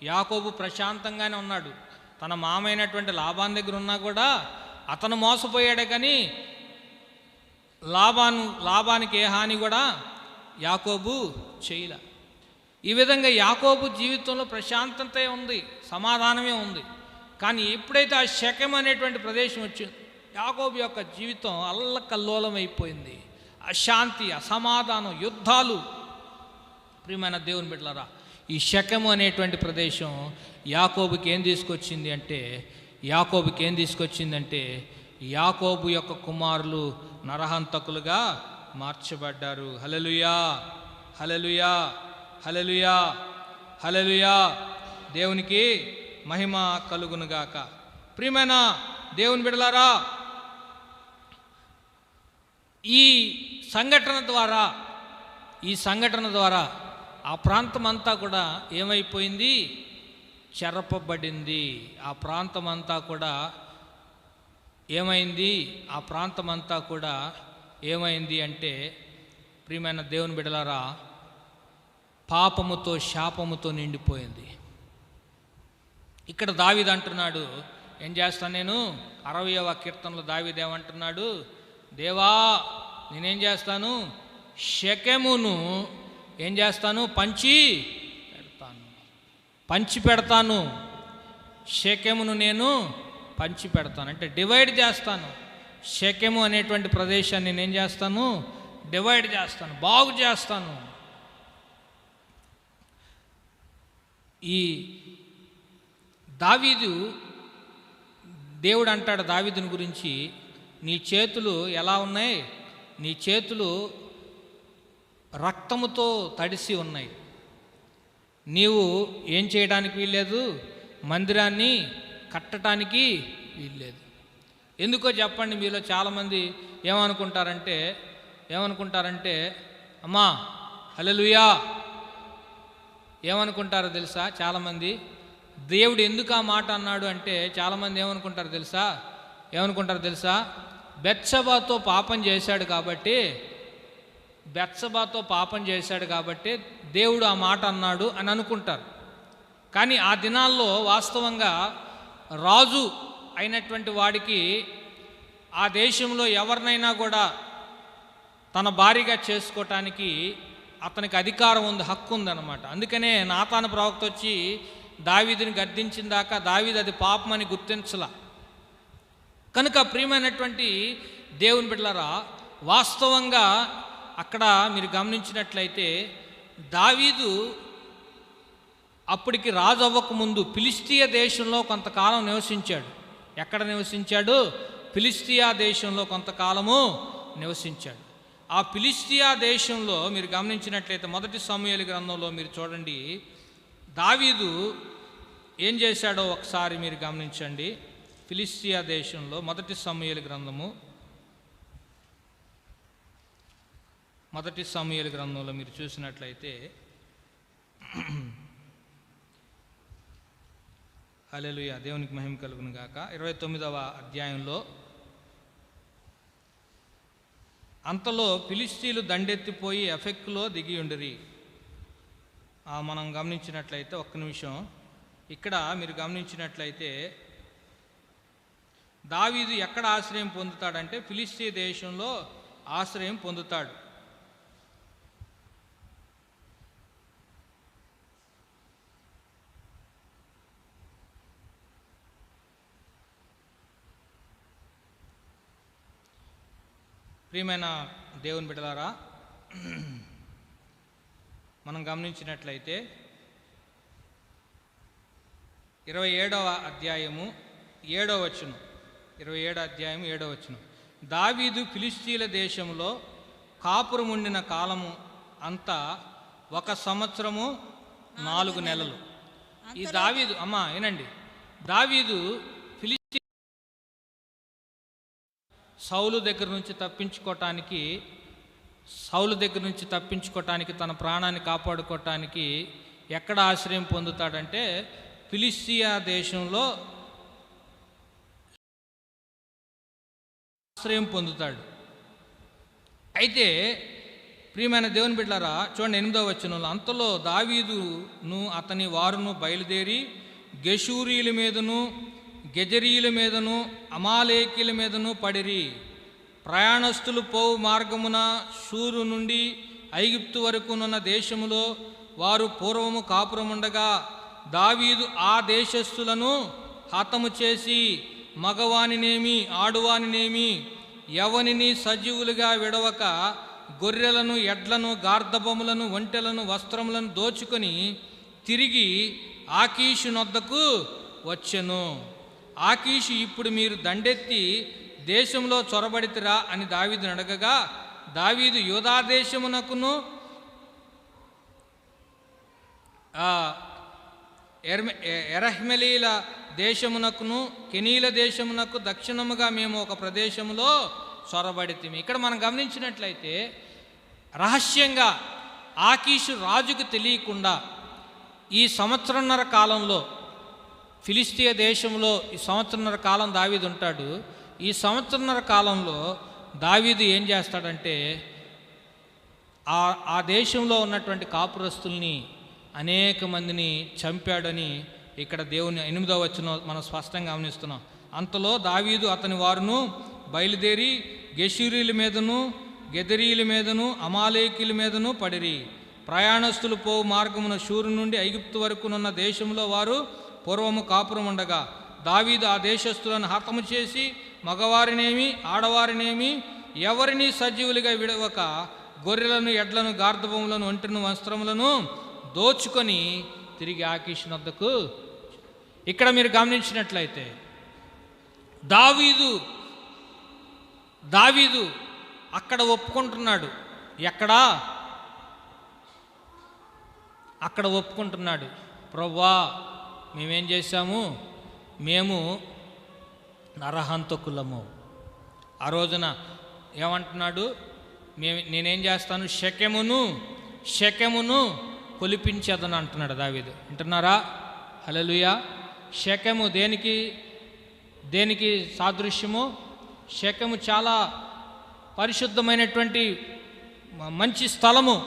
Speaker 1: యాకోబు ప్రశాంతంగానే ఉన్నాడు. తన మామైనటువంటి లాబాన్ దగ్గర ఉన్నా కూడా అతను మోసపోయాడే కానీ లాబానికి ఏ హాని కూడా యాకోబు చేయలే. ఈ విధంగా యాకోబు జీవితంలో ప్రశాంతతే ఉంది, సమాధానమే ఉంది. కానీ ఎప్పుడైతే ఆ షెకెము అనేటువంటి ప్రదేశం వచ్చింది, యాకోబు యొక్క జీవితం అల్లకల్లోలం అయిపోయింది. అశాంతి, అసమాధానం, యుద్ధాలు. ప్రియమైన దేవుని బిడ్డలారా, ఈ షెకెము అనేటువంటి ప్రదేశం యాకోబుకి ఏం తీసుకొచ్చింది అంటే యాకోబు యొక్క కుమారులు నరహంతకులుగా మార్చబడ్డారు. హల్లెలూయా, హల్లెలూయా, హల్లెలూయా, హల్లెలూయా. దేవునికి మహిమ కలుగునుగాక. ప్రియమైన దేవుని బిడ్డలారా, ఈ సంఘటన ద్వారా ఆ ప్రాంతం అంతా కూడా ఏమైపోయింది? చెరపబడింది. ఆ ప్రాంతం అంతా కూడా ఏమైంది? ఆ ప్రాంతం అంతా కూడా ఏమైంది అంటే ప్రియమైన దేవుని బిడ్డలారా, పాపముతో, శాపముతో నిండిపోయింది. ఇక్కడ దావీదు అంటున్నాడు, ఏం చేస్తాను నేను? 60వ కీర్తనలో దావీదు ఏమంటున్నాడు? దేవా, నేనేం చేస్తాను? షెకెమును ఏం చేస్తాను? పంచి పెడతాను. షెకెమును నేను పంచి పెడతాను, అంటే డివైడ్ చేస్తాను. షెకెము అనేటువంటి ప్రదేశాన్ని నేనేం చేస్తాను? డివైడ్ చేస్తాను, బాగు చేస్తాను. ఈ దేవుడు అంటాడు దావీదుని గురించి, నీ చేతులు ఎలా ఉన్నాయి? నీ చేతులు రక్తముతో తడిసి ఉన్నాయి. నీవు ఏం చేయడానికి వీల్లేదు? మందిరాన్ని కట్టడానికి వీల్లేదు. ఎందుకో చెప్పండి. మీలో చాలామంది ఏమనుకుంటారంటే అమ్మా హల్లెలూయా ఏమనుకుంటారో తెలుసా? చాలామంది దేవుడు ఎందుకు ఆ మాట అన్నాడు అంటే చాలామంది ఏమనుకుంటారు తెలుసా? బెత్షెబాతో పాపం చేశాడు కాబట్టి దేవుడు ఆ మాట అన్నాడు అని అనుకుంటారు. కానీ ఆ దినాల్లో వాస్తవంగా రాజు అయినటువంటి వాడికి ఆ దేశంలో ఎవరినైనా కూడా తన భార్యగా చేసుకోవటానికి అతనికి అధికారం ఉంది, హక్కు ఉందన్నమాట. అందుకనే నాతాను ప్రవక్త వచ్చి దావీదుని గద్దించిన దాకా దావీదు అది పాపమని గుర్తించలా. కనుక ప్రియమైనటువంటి దేవుని బిడ్డలారా, వాస్తవంగా అక్కడ మీరు గమనించినట్లయితే దావీదు అప్పటికి రాజు అవ్వకముందు ఫిలిష్తీయ దేశంలో కొంతకాలం నివసించాడు. ఎక్కడ నివసించాడు? ఫిలిష్తీయా దేశంలో కొంతకాలము నివసించాడు. ఆ ఫిలిష్తీయా దేశంలో మీరు గమనించినట్లయితే 1 సమూయేలు గ్రంథంలో మీరు చూడండి, దావీదు ఏం చేశాడో ఒకసారి మీరు గమనించండి. ఫిలిష్తీయా దేశంలో 1 సమూయేలు గ్రంథము 1 సమూయేలు గ్రంథంలో మీరు చూసినట్లయితే హల్లెలూయా, దేవునికి మహిమ కలుగును గాక. 29వ అధ్యాయంలో, అంతలో ఫిలిష్తీయులు దండెత్తిపోయి ఎఫెక్లో దిగి ఉండిరి. మనం గమనించినట్లయితే ఒక్క నిమిషం, ఇక్కడ మీరు గమనించినట్లయితే దావీదు ఎక్కడ ఆశ్రయం పొందుతాడంటే ఫిలిష్తీయ దేశంలో ఆశ్రయం పొందుతాడు. ప్రియమైన దేవుని బిడ్డలారా, మనం గమనించినట్లయితే 27వ అధ్యాయము 7వ వచనం, 27వ అధ్యాయం 7వ వచనం, దావీదు ఫిలిష్తీయుల దేశంలో కాపురం ఉండిన కాలము అంతా 1 సంవత్సరము 4 నెలలు. ఈ దావీదు ఏనండి, దావీదు సౌలు దగ్గర నుంచి తప్పించుకోవటానికి తన ప్రాణాన్ని కాపాడుకోవటానికి ఎక్కడ ఆశ్రయం పొందుతాడంటే ఫిలిష్తీయా దేశంలో ఆశ్రయం పొందుతాడు. అయితే ప్రియమైన దేవుని బిడ్డలారా, చూడండి 8వ వచనంలో, అంతలో దావీదును అతని వారును బయలుదేరి గెషూరీల మీదను గెజరీల మీదను అమాలేకీల మీదను పడిరి. ప్రయాణస్తులు పోవు మార్గమున షూరు నుండి ఐగుప్తు వరకునున్న దేశములో వారు పూర్వము కాపురముండగా దావీదు ఆ దేశస్థులను హతము చేసి మగవానినేమి ఆడువానినేమి ఎవనిని సజీవులుగా విడవక గొర్రెలను ఎడ్లను గార్ధబములను ఒంటెలను వస్త్రములను దోచుకొని తిరిగి ఆకీషు నొద్దకు వచ్చెను. ఆకీషు, ఇప్పుడు మీరు దండెత్తి దేశంలో చొరబడితిరా అని దావీదును అడగగా, దావీదు యూదా దేశమునకును ఎరహ్మెలీల దేశమునకును కెనీల దేశమునకు దక్షిణముగా మేము ఒక ప్రదేశంలో చొరబడితిమి. ఇక్కడ మనం గమనించినట్లయితే రహస్యంగా ఆకీషు రాజుకు తెలియకుండా ఈ సంవత్సరన్నర కాలంలో ఫిలిష్తీయ దేశంలో ఈ సంవత్సరన్నర కాలం దావీదు ఉంటాడు. ఈ సంవత్సరన్నర కాలంలో దావీదు ఏం చేస్తాడంటే ఆ దేశంలో ఉన్నటువంటి కాపురస్తుల్ని అనేక మందిని చంపాడని ఇక్కడ దేవుని 8వ వచనం మనం స్పష్టంగా గమనిస్తున్నాం. అంతలో దావీదు అతని వారును బయలుదేరి గెషూరీల మీదను గెదరీల మీదను అమాలేకీల మీదను పడిరి. ప్రయాణస్తులు పోవు మార్గమున షూరు నుండి ఐగుప్తు వరకునున్న దేశంలో వారు పూర్వము కాపురం ఉండగా దావీదు ఆ దేశస్థులను హతము చేసి మగవారినేమి ఆడవారినేమి ఎవరిని సజీవులుగా విడవక గొర్రెలను ఎడ్లను గార్ధబములను ఒంటెను వస్త్రములను దోచుకొని తిరిగి ఆకీషు నొద్దకు. ఇక్కడ మీరు గమనించినట్లయితే దావీదు అక్కడ ఒప్పుకుంటున్నాడు. అక్కడ ఒప్పుకుంటున్నాడు, ప్రభువా మేమేం చేశాము, మేము నరహంతకులము. ఆ రోజున ఏమంటున్నాడు, నేనేం చేస్తాను, షెకెమును కొలిపించేదని అంటున్నాడు దావీదు. వింటున్నారా? హల్లెలూయా. షెకెము దేనికి సాదృశ్యము? షెకెము చాలా పరిశుద్ధమైనటువంటి మంచి స్థలము.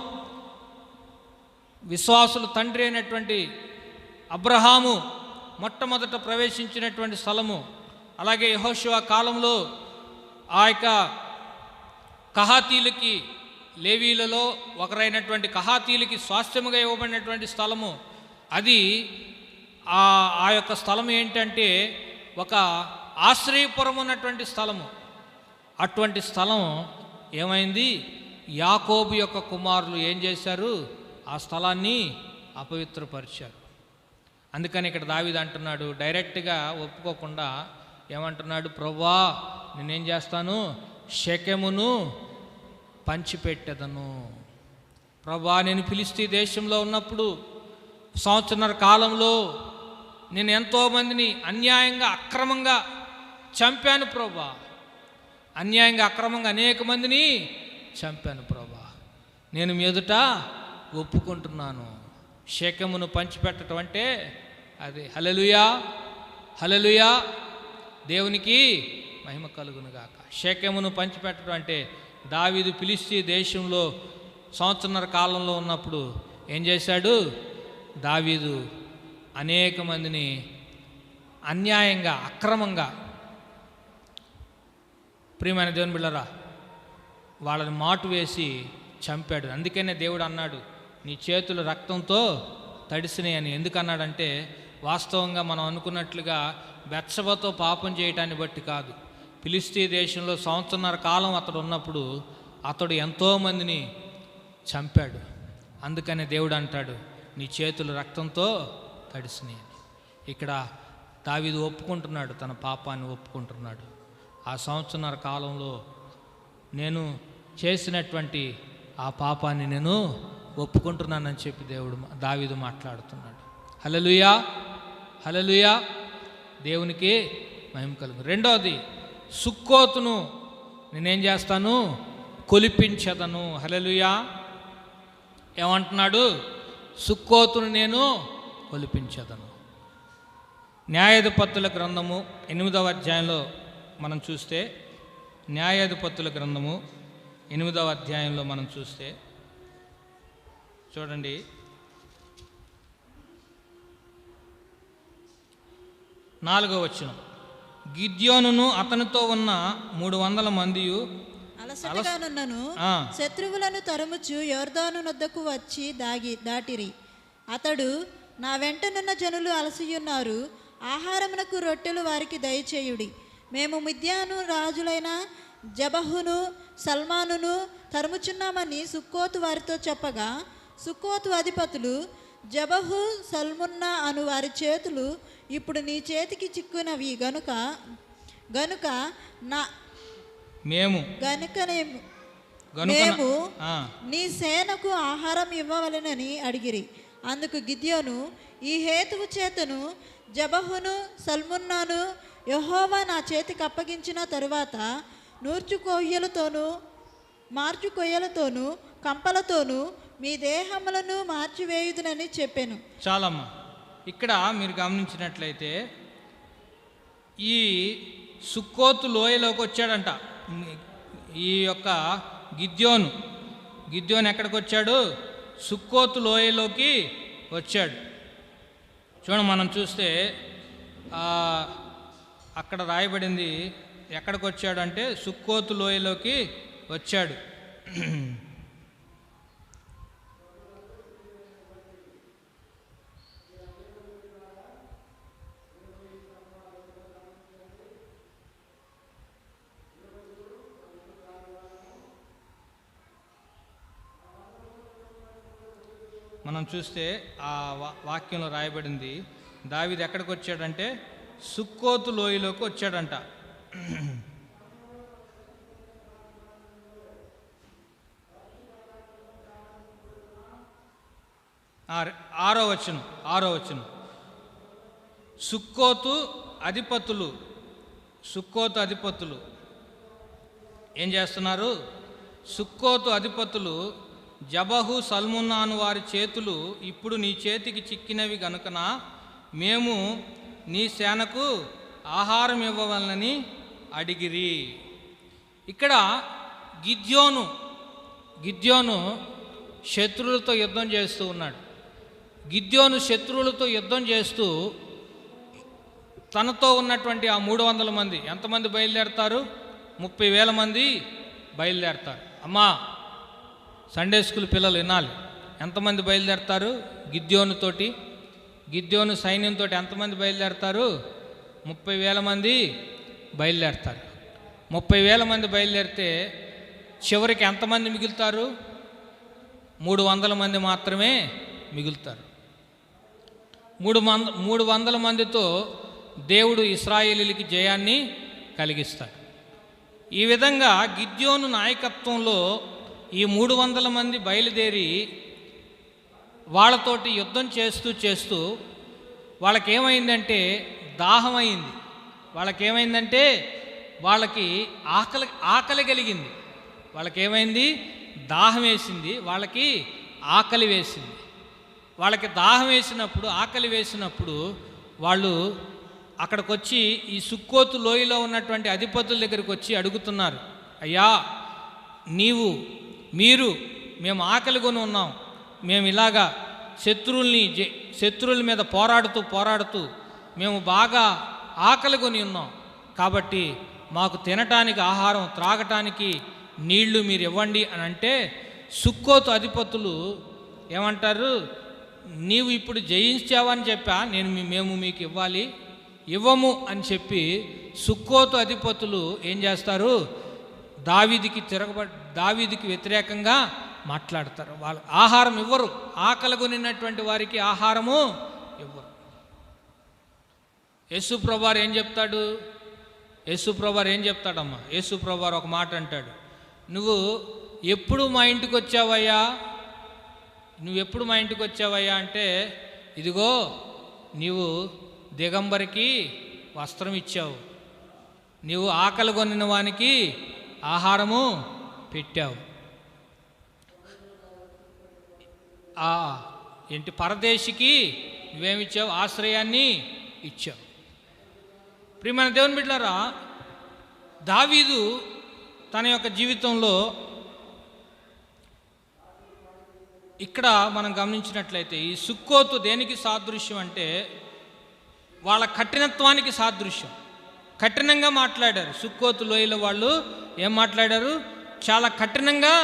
Speaker 1: విశ్వాసుల తండ్రి అయినటువంటి అబ్రహాము మొట్టమొదట ప్రవేశించినటువంటి స్థలము. అలాగే యెహోషువ కాలంలో ఆ యొక్క కహాతీలకి, లేవీలలో ఒకరైనటువంటి కహాతీలకి స్వాస్థ్యముగా ఇవ్వబడినటువంటి స్థలము అది. ఆ యొక్క స్థలం ఏంటంటే ఒక ఆశ్రయపురం ఉన్నటువంటి స్థలము. అటువంటి స్థలం ఏమైంది, యాకోబు యొక్క కుమారులు ఏం చేశారు? ఆ స్థలాన్ని అపవిత్రపరిచారు. అందుకని ఇక్కడ దావీదు అంటున్నాడు, డైరెక్ట్గా ఒప్పుకోకుండా ఏమంటున్నాడు? ప్రభువా, నేనేం చేస్తాను? షెకెమును పంచిపెట్టెదను. ప్రభువా, నేను ఫిలిష్తీ దేశంలో ఉన్నప్పుడు సంవత్సరన్నర కాలంలో నేను ఎంతోమందిని అన్యాయంగా అక్రమంగా చంపాను ప్రభువా. అన్యాయంగా అక్రమంగా అనేక మందిని చంపాను ప్రభువా. నేను మీదట ఒప్పుకుంటున్నాను. షెకెమును పంచిపెట్టడం అంటే అది. హల్లెలూయా, హల్లెలూయా, దేవునికి మహిమ కలుగును గాక. షెకెమును పంచిపెట్టడం అంటే దావీదు ఫిలిష్తీ దేశంలో సంవత్సరన్నర కాలంలో ఉన్నప్పుడు ఏం చేశాడు? దావీదు అనేక మందిని అన్యాయంగా అక్రమంగా, ప్రియమైన దేవుని బిడ్డలారా, వాళ్ళని మాటు వేసి చంపాడు. అందుకనే దేవుడు అన్నాడు, నీ చేతులు రక్తంతో తడిసినాయి అని. ఎందుకన్నాడంటే వాస్తవంగా మనం అనుకున్నట్లుగా బెత్షెబతో పాపం చేయటాన్ని బట్టి కాదు. ఫిలిష్తీ దేశంలో సంవత్సరన్నర కాలం అతడు ఉన్నప్పుడు అతడు ఎంతోమందిని చంపాడు. అందుకనే దేవుడు అంటాడు, నీ చేతులు రక్తంతో తడిసినాయి అని. ఇక్కడ దావీదు ఒప్పుకుంటున్నాడు, తన పాపాన్ని ఒప్పుకుంటున్నాడు. ఆ సంవత్సరన్నర కాలంలో నేను చేసినటువంటి ఆ పాపాన్ని నేను ఒప్పుకుంటున్నానని చెప్పి దావీదు మాట్లాడుతున్నాడు. హల్లెలూయా, హల్లెలూయా, దేవునికి మహిమ కలుగు. రెండవది, సుక్కోతును నేనేం చేస్తాను? కొలిపించదను. హల్లెలూయా. ఏమంటున్నాడు? సుక్కోతును నేను కొలిపించదను. న్యాయాధిపతుల గ్రంథము 8వ అధ్యాయంలో మనం చూస్తే, న్యాయాధిపతుల గ్రంథము 8వ అధ్యాయంలో మనం చూస్తే చూడండి, 4వ వచనం. గిద్యోనును అతనితో ఉన్న 300 మందియు
Speaker 2: అలసటగానున్నను శత్రువులను తరుముచు యొర్దాను నొద్దకు వచ్చి దాటిరి. అతడు, నా వెంటనున్న జనులు అలసియున్నారు, ఆహారమునకు రొట్టెలు వారికి దయచేయుడి. మేము మిద్యాను రాజులైన జబహును సల్మానును తరుముచున్నామని సుక్కోతు వారితో చెప్పగా, సుక్కోతు అధిపతులు, జబహు సల్మున్నా అను వారి చేతులు ఇప్పుడు నీ చేతికి చిక్కునవి గనుక మేము నీ సేనకు ఆహారం ఇవ్వవలెనని అడిగిరి. అందుకు గిద్యోను, ఈ హేతువు చేతను జబహును సల్మున్నాను యెహోవా నా చేతికి అప్పగించిన తరువాత మార్చు కొయ్యలతోనూ కంపలతోనూ మీ దేహములను మార్చివేయుదునని చెప్పాను.
Speaker 1: చాలమ్మా. ఇక్కడ మీరు గమనించినట్లయితే ఈ సుక్కోతు లోయలోకి వచ్చాడంట ఈ యొక్క గిద్యోను ఎక్కడికి వచ్చాడు? సుక్కోతు లోయలోకి వచ్చాడు. చూడండి, మనం చూస్తే అక్కడ రాయబడింది ఎక్కడికి వచ్చాడు అంటే సుక్కోతు లోయలోకి వచ్చాడు. మనం చూస్తే ఆ వాక్యంలో రాయబడింది, దావీదు ఎక్కడికి వచ్చాడంటే సుక్కోతు లోయలోకి వచ్చాడంట. 6వ వచనం. సుక్కోతు అధిపతులు ఏం చేస్తున్నారు? సుక్కోతు అధిపతులు జబహు సల్మున్నాను వారి చేతులు ఇప్పుడు నీ చేతికి చిక్కినవి గనుకన మేము నీ సేనకు ఆహారం ఇవ్వవలనని అడిగిరి. ఇక్కడ గిద్యోను శత్రువులతో యుద్ధం చేస్తూ ఉన్నాడు. గిద్యోను శత్రువులతో యుద్ధం చేస్తూ తనతో ఉన్నటువంటి ఆ 300 మంది ఎంతమంది బయలుదేరతారు? 30,000 మంది బయలుదేరతారు. అమ్మా, సండే స్కూల్ పిల్లలు వినాలి. ఎంతమంది బయలుదేరతారు? గిద్యోను సైన్యంతో ఎంతమంది బయలుదేరతారు? 30,000 మంది బయలుదేరతారు. 30,000 మంది బయలుదేరితే చివరికి ఎంతమంది మిగులుతారు? 300 మంది మాత్రమే మిగులుతారు. 300 మందితో దేవుడు ఇశ్రాయేలీయులకి జయాన్ని కలిగిస్తాడు. ఈ విధంగా గిద్యోను నాయకత్వంలో ఈ 300 మంది బయలుదేరి వాళ్ళతోటి యుద్ధం చేస్తూ వాళ్ళకేమైందంటే దాహమైంది. వాళ్ళకేమైందంటే వాళ్ళకి ఆకలి కలిగింది. వాళ్ళకేమైంది? దాహం వేసింది, వాళ్ళకి ఆకలి వేసింది. వాళ్ళకి దాహం వేసినప్పుడు, ఆకలి వేసినప్పుడు వాళ్ళు అక్కడికి వచ్చి ఈ సుక్కోతు లోయలో ఉన్నటువంటి అధిపతుల దగ్గరికి వచ్చి అడుగుతున్నారు, అయ్యా మేము ఆకలి కొని ఉన్నాం, మేము ఇలాగా శత్రువుల మీద పోరాడుతూ మేము బాగా ఆకలి కొని ఉన్నాం, కాబట్టి మాకు తినటానికి ఆహారం, త్రాగటానికి నీళ్లు మీరు ఇవ్వండి అని అంటే, సుక్కోతు అధిపతులు ఏమంటారు? నీవు ఇప్పుడు జయించావని చెప్పా, మేము మీకు ఇవ్వము అని చెప్పి సుక్కోతు అధిపతులు ఏం చేస్తారు? దావీదుకి వ్యతిరేకంగా మాట్లాడతారు. వాళ్ళు ఆహారం ఇవ్వరు, ఆకలి కొనినటువంటి వారికి ఆహారము ఇవ్వరు. యేసుప్రభువారు ఏం చెప్తాడు? యేసుప్రభువారు ఏం చెప్తాడమ్మా? యేసుప్రభువారు ఒక మాట అంటాడు, నువ్వు ఎప్పుడు మా ఇంటికి వచ్చావయ్యా అంటే, ఇదిగో నీవు దిగంబరికి వస్త్రం ఇచ్చావు, నీవు ఆకలి కొనిన వానికి ఆహారము పెట్టావు, పరదేశికి నువ్వేమిచ్చావు? ఆశ్రయాన్ని ఇచ్చావు. ప్రియమైన దేవుని బిడ్డలారా, దావీదు తన యొక్క జీవితంలో ఇక్కడ మనం గమనించినట్లయితే ఈ సుక్కోతు దేనికి సాదృశ్యం అంటే వాళ్ళ కఠినత్వానికి సాదృశ్యం. కఠినంగా మాట్లాడారు. సుక్కోతు లోయలో వాళ్ళు ఏం మాట్లాడారు? చాలా కఠినంగా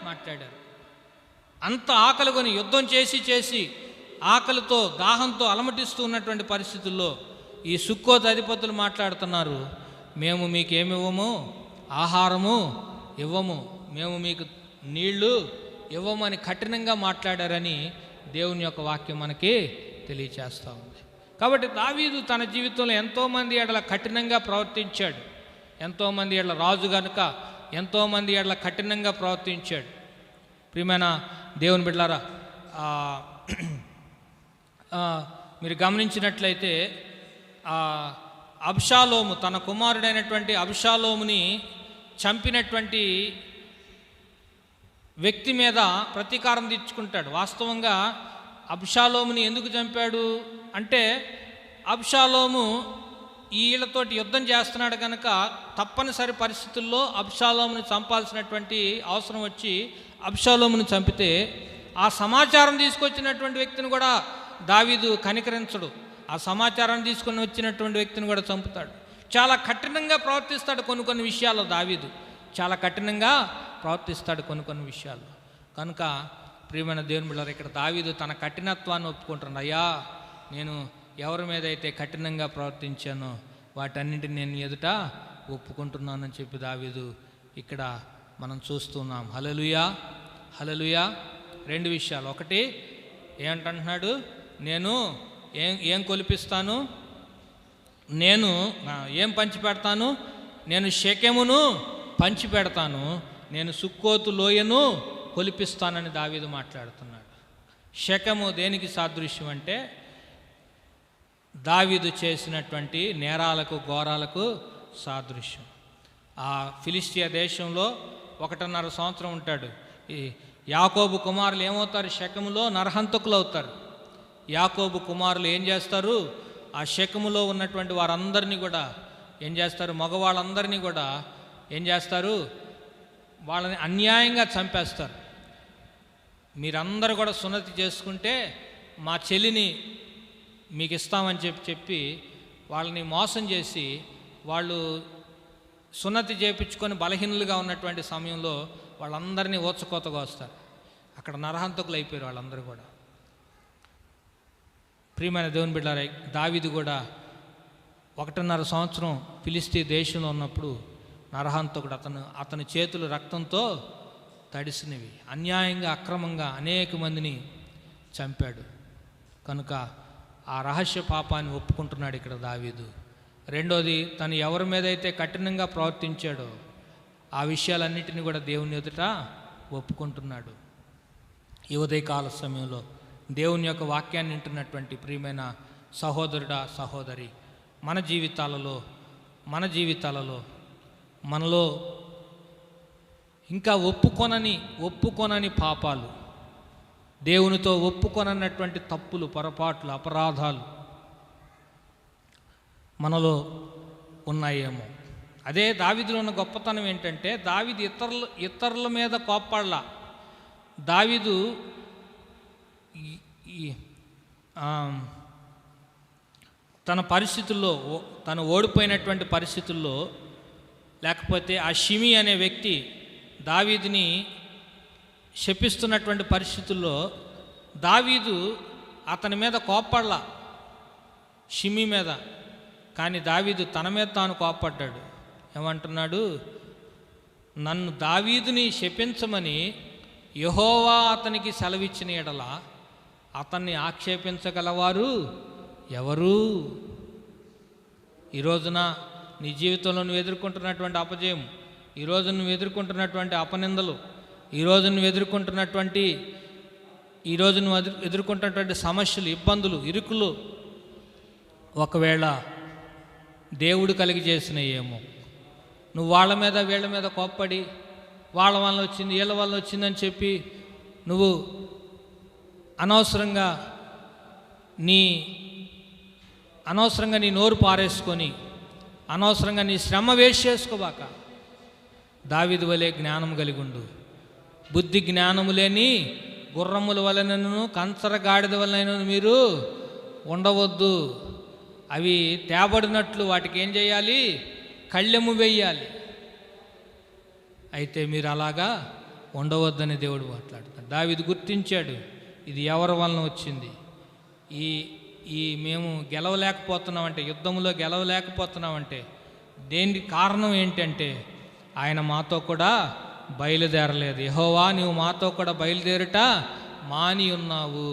Speaker 1: మాట్లాడారు. అంత ఆకలి కొని యుద్ధం చేసి ఆకలితో దాహంతో అలమటిస్తూ ఉన్నటువంటి పరిస్థితుల్లో ఈ సుక్కోతు అధిపతులు మాట్లాడుతున్నారు, మేము మీకేమివ్వము, ఆహారము ఇవ్వము, మేము మీకు నీళ్లు ఇవ్వము అని కఠినంగా మాట్లాడారని దేవుని యొక్క వాక్యం మనకి తెలియచేస్తూ ఉంది. కాబట్టి దావీదు తన జీవితంలో ఎంతోమంది ఎడల కఠినంగా ప్రవర్తించాడు. ఎంతోమంది ఎడల రాజు కనుక ఎంతోమంది ఎడల కఠినంగా ప్రవర్తించాడు. ప్రియమైన దేవుని బిడ్డలారా, మీరు గమనించినట్లయితే అబ్షాలోము తన కుమారుడైనటువంటి అబ్షాలోముని చంపినటువంటి వ్యక్తి మీద ప్రతీకారం తీర్చుకుంటాడు. వాస్తవంగా అబ్షాలోముని ఎందుకు చంపాడు అంటే, అబ్షాలోము వీళ్ళతోటి యుద్ధం చేస్తున్నాడు కనుక తప్పనిసరి పరిస్థితుల్లో అబ్షాలోముని చంపాల్సినటువంటి అవసరం వచ్చి అబ్షాలోముని చంపితే, ఆ సమాచారం తీసుకొచ్చినటువంటి వ్యక్తిని కూడా దావీదు కనికరించడు. ఆ సమాచారాన్ని తీసుకొని వచ్చినటువంటి వ్యక్తిని కూడా చంపుతాడు. చాలా కఠినంగా ప్రవర్తిస్తాడు కొన్ని విషయాల్లో. దావీదు చాలా కఠినంగా ప్రవర్తిస్తాడు కొన్ని విషయాల్లో. కనుక ప్రియమైన దేవుని బిడ్డలారా, ఇక్కడ దావీదు తన కఠినత్వాన్ని ఒప్పుకుంటున్నాడు. అయ్యా, నేను ఎవరి మీద అయితే కఠినంగా ప్రవర్తించానో వాటన్నింటిని నేను ఎదుట ఒప్పుకుంటున్నానని చెప్పి దావీదు ఇక్కడ మనం చూస్తున్నాం. హల్లెలూయా, హల్లెలూయా. 2 విషయాలు. ఒకటి ఏంటంటున్నాడు? నేను ఏం కొలిపిస్తాను, నేను ఏం పంచిపెడతాను, నేను షెకెమును పంచిపెడతాను, నేను సుక్కోతు లోయను కొలిపిస్తానని దావీదు మాట్లాడుతున్నాడు. షెకెము దేనికి సాదృశ్యం అంటే దావీదు చేసినటువంటి నేరాలకు ఘోరాలకు సాదృశ్యం. ఆ ఫిలిస్టియా దేశంలో 1.5 సంవత్సరం ఉంటాడు. ఈ యాకోబు కుమారులు ఏమవుతారు? షెకెములో నరహంతకులు అవుతారు. యాకోబు కుమారులు ఏం చేస్తారు? ఆ షెకెములో ఉన్నటువంటి వారందరినీ కూడా ఏం చేస్తారు? మగవాళ్ళందరినీ కూడా ఏం చేస్తారు? వాళ్ళని అన్యాయంగా చంపేస్తారు. మీరందరూ కూడా సున్నతి చేసుకుంటే మా చెల్లిని మీకు ఇస్తామని చెప్పి వాళ్ళని మోసం చేసి, వాళ్ళు సున్నతి చేయించుకొని బలహీనులుగా ఉన్నటువంటి సమయంలో వాళ్ళందరినీ ఓచకోతగా వస్తారు. అక్కడ నరహంతకులు అయిపోయారు వాళ్ళందరూ కూడా. ప్రియమైన దేవుని బిడ్డలారా, దావీదు కూడా 1.5 సంవత్సరం ఫిలిస్తీ దేశంలో ఉన్నప్పుడు నరహంతకుడు. అతని చేతులు రక్తంతో తడిసినవి. అన్యాయంగా అక్రమంగా అనేక మందిని చంపాడు. కనుక ఆ రహస్య పాపాన్ని ఒప్పుకుంటున్నాడు ఇక్కడ దావీదు. రెండోది, తను ఎవరి మీద అయితే కఠినంగా ప్రవర్తించాడో ఆ విషయాలన్నిటిని కూడా దేవుని ఎదుట ఒప్పుకుంటున్నాడు. ఈ ఉదయకాల సమయంలో దేవుని యొక్క వాక్యాన్ని వింటున్నటువంటి ప్రియమైన సహోదరుడా, సహోదరి, మన జీవితాలలో మనలో ఇంకా ఒప్పుకొనని పాపాలు, దేవునితో ఒప్పుకొనన్నటువంటి తప్పులు, పొరపాట్లు, అపరాధాలు మనలో ఉన్నాయేమో. అదే దావీదులో ఉన్న గొప్పతనం ఏంటంటే, దావీదు ఇతరుల మీద కోప్పడలా. దావీదు తన పరిస్థితుల్లో, తను ఓడిపోయినటువంటి పరిస్థితుల్లో, లేకపోతే ఆ షిమి అనే వ్యక్తి దావీదుని శపిస్తున్నటువంటి పరిస్థితుల్లో దావీదు అతని మీద కోప్పడలా, షిమి మీద. కానీ దావీదు తన మీద తాను కోప్పడ్డాడు. ఏమంటున్నాడు? నన్ను దావీదుని శపించమని యెహోవా అతనికి సెలవిచ్చిన ఎడల అతన్ని ఆక్షేపించగలవారు ఎవరు? ఈ రోజున నీ జీవితంలో నువ్వు ఎదుర్కొంటున్నటువంటి అపజయం, ఈరోజు నువ్వు ఎదుర్కొంటున్నటువంటి అపనిందలు, ఈరోజు నువ్వు ఎదుర్కొంటున్నటువంటి సమస్యలు, ఇబ్బందులు, ఇరుకులు ఒకవేళ దేవుడు కలిగి చేసినయేమో. నువ్వు వాళ్ళ మీద వీళ్ళ మీద కోప్పడి, వాళ్ళ వల్ల వచ్చింది, వీళ్ళ వల్ల వచ్చిందని చెప్పి నువ్వు అనవసరంగా నీ నోరు పారేసుకొని అనవసరంగా నీ శ్రమ వేస్ట్ చేసుకోబాక. దావీదు వలె జ్ఞానం కలిగి ఉండు. బుద్ధి జ్ఞానము లేని గుర్రముల వలనను కంచర గాడిద వలనను మీరు ఉండవద్దు. అవి తేబడినట్లు వాటికి ఏం చేయాలి? కళ్ళెము వేయాలి. అయితే మీరు అలాగా ఉండవద్దని దేవుడు మాట్లాడుతాడు. దావీదు గుర్తించాడు, ఇది ఎవరి వలన వచ్చింది? మేము గెలవలేకపోతున్నామంటే, యుద్ధంలో గెలవలేకపోతున్నామంటే దేనికి కారణం ఏంటంటే, ఆయన మాతో కూడా బయలుదేరలేదు. యెహోవా, నీవు మాతో కూడా బయలుదేరుట మాని ఉన్నావు.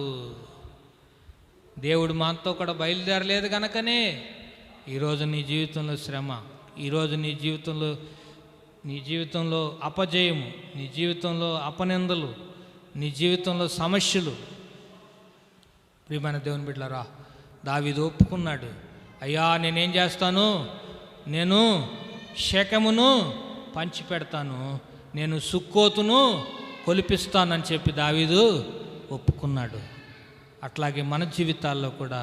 Speaker 1: దేవుడు మాతో కూడా బయలుదేరలేదు కనుకనే ఈరోజు నీ జీవితంలో శ్రమ, ఈరోజు నీ జీవితంలో అపజయము, నీ జీవితంలో అపనిందలు, నీ జీవితంలో సమస్యలు. ప్రియమైన దేవుని బిడ్డలారా, దావీదు ఒప్పుకున్నాడు. అయ్యా, నేనేం చేస్తాను? నేను షెకెమును పంచిపెడతాను, నేను సుక్కోతును కొలిపిస్తానని చెప్పి దావీదు ఒప్పుకున్నాడు. అట్లాగే మన జీవితాల్లో కూడా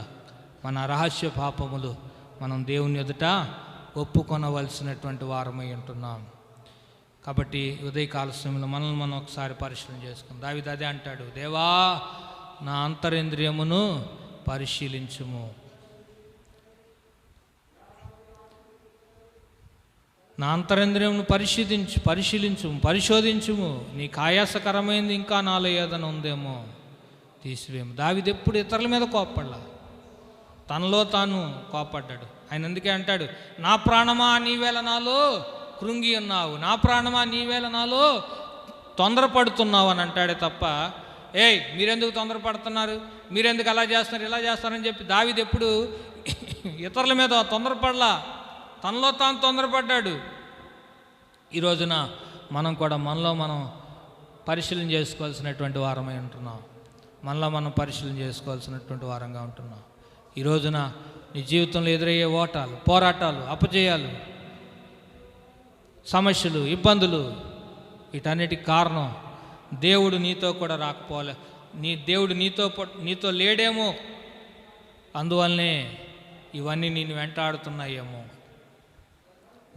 Speaker 1: మన రహస్య పాపములు మనం దేవుని ఎదుట ఒప్పుకొనవలసినటువంటి వారమై ఉంటున్నాం. కాబట్టి ఉదయకాల సమయంలో మనల్ని మనం ఒకసారి పరిశీలన చేసుకుందాం. దావీదు అదే అంటాడు, దేవా, నా అంతరింద్రియమును పరిశీలించుము, నా అంతరింద్రియమును పరిశోధించుము, నీకు ఆయాసకరమైంది ఇంకా నాలో ఏదైనా ఉందేమో తీసివేము. దావీదు ఎప్పుడు ఇతరుల మీద కోప్పడలా, తనలో తాను కోప్పడ్డాడు. ఆయన అందుకే అంటాడు, నా ప్రాణమా నీవేళ నాలో కృంగి ఉన్నావు, నా ప్రాణమా నీవేళ నాలో తొందరపడుతున్నావు అని అంటాడే తప్ప, మీరెందుకు తొందరపడుతున్నారు, మీరెందుకు అలా చేస్తున్నారు, ఇలా చేస్తారని చెప్పి దావీదు ఎప్పుడు ఇతరుల మీద తొందరపడలా, తనలో తాను తొందరపడ్డాడు. ఈ రోజున మనం కూడా మనలో మనం పరిశీలన చేసుకోవాల్సినటువంటి వారమై ఉంటున్నాం. మనలో మనం పరిశీలన చేసుకోవాల్సినటువంటి వారంగా ఉంటున్నాం. ఈ రోజున నీ జీవితంలో ఎదురయ్యే ఓటాలు, పోరాటాలు, అపజయాలు, సమస్యలు, ఇబ్బందులు, వీటన్నిటికి కారణం దేవుడు నీతో కూడా రాకపోలే, దేవుడు నీతో లేడేమో, అందువల్లనే ఇవన్నీ నేను వెంటాడుతున్నాయేమో.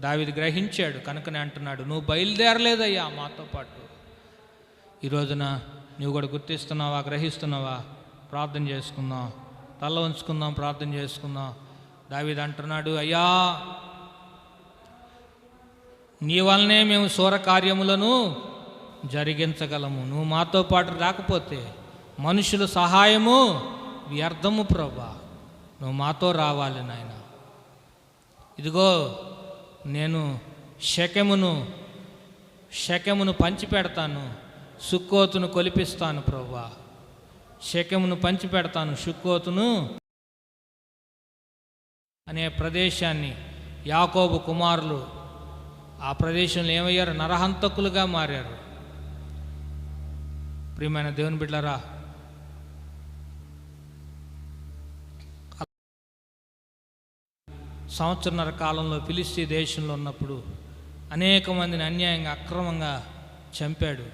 Speaker 1: దావీదు గ్రహించాడు కనుకనే అంటున్నాడు, నువ్వు బయలుదేరలేదయ్యా మాతో పాటు. ఈ రోజున నువ్వు కూడా గుర్తిస్తున్నావా, గ్రహిస్తున్నావా? ప్రార్థన చేసుకుందాం, తల ఉంచుకుందాం, ప్రార్థన చేసుకుందాం. దావీదు అంటున్నాడు, అయ్యా, నీ వల్లనే మేము శూర కార్యములను జరిగించగలము, నువ్వు మాతో పాటు రాకపోతే మనుషుల సహాయము వ్యర్థము ప్రభా, నువ్వు మాతో రావాలి నాయన. ఇదిగో నేను శకెమును పంచిపెడతాను, సుక్కోతును కొలిపిస్తాను ప్రభువా. శకెమును పంచిపెడతాను, సుక్కోతును అనే ప్రదేశాన్ని యాకోబు కుమారులు ఆ ప్రదేశంలో ఏమయ్యారు? నరహంతకులుగా మారారు. ప్రియమైన దేవుని బిడ్డలారా, సంవత్సరన్నర కాలంలో ఫిలిస్తీ దేశంలో ఉన్నప్పుడు అనేక మందిని అన్యాయంగా అక్రమంగా చంపాడు.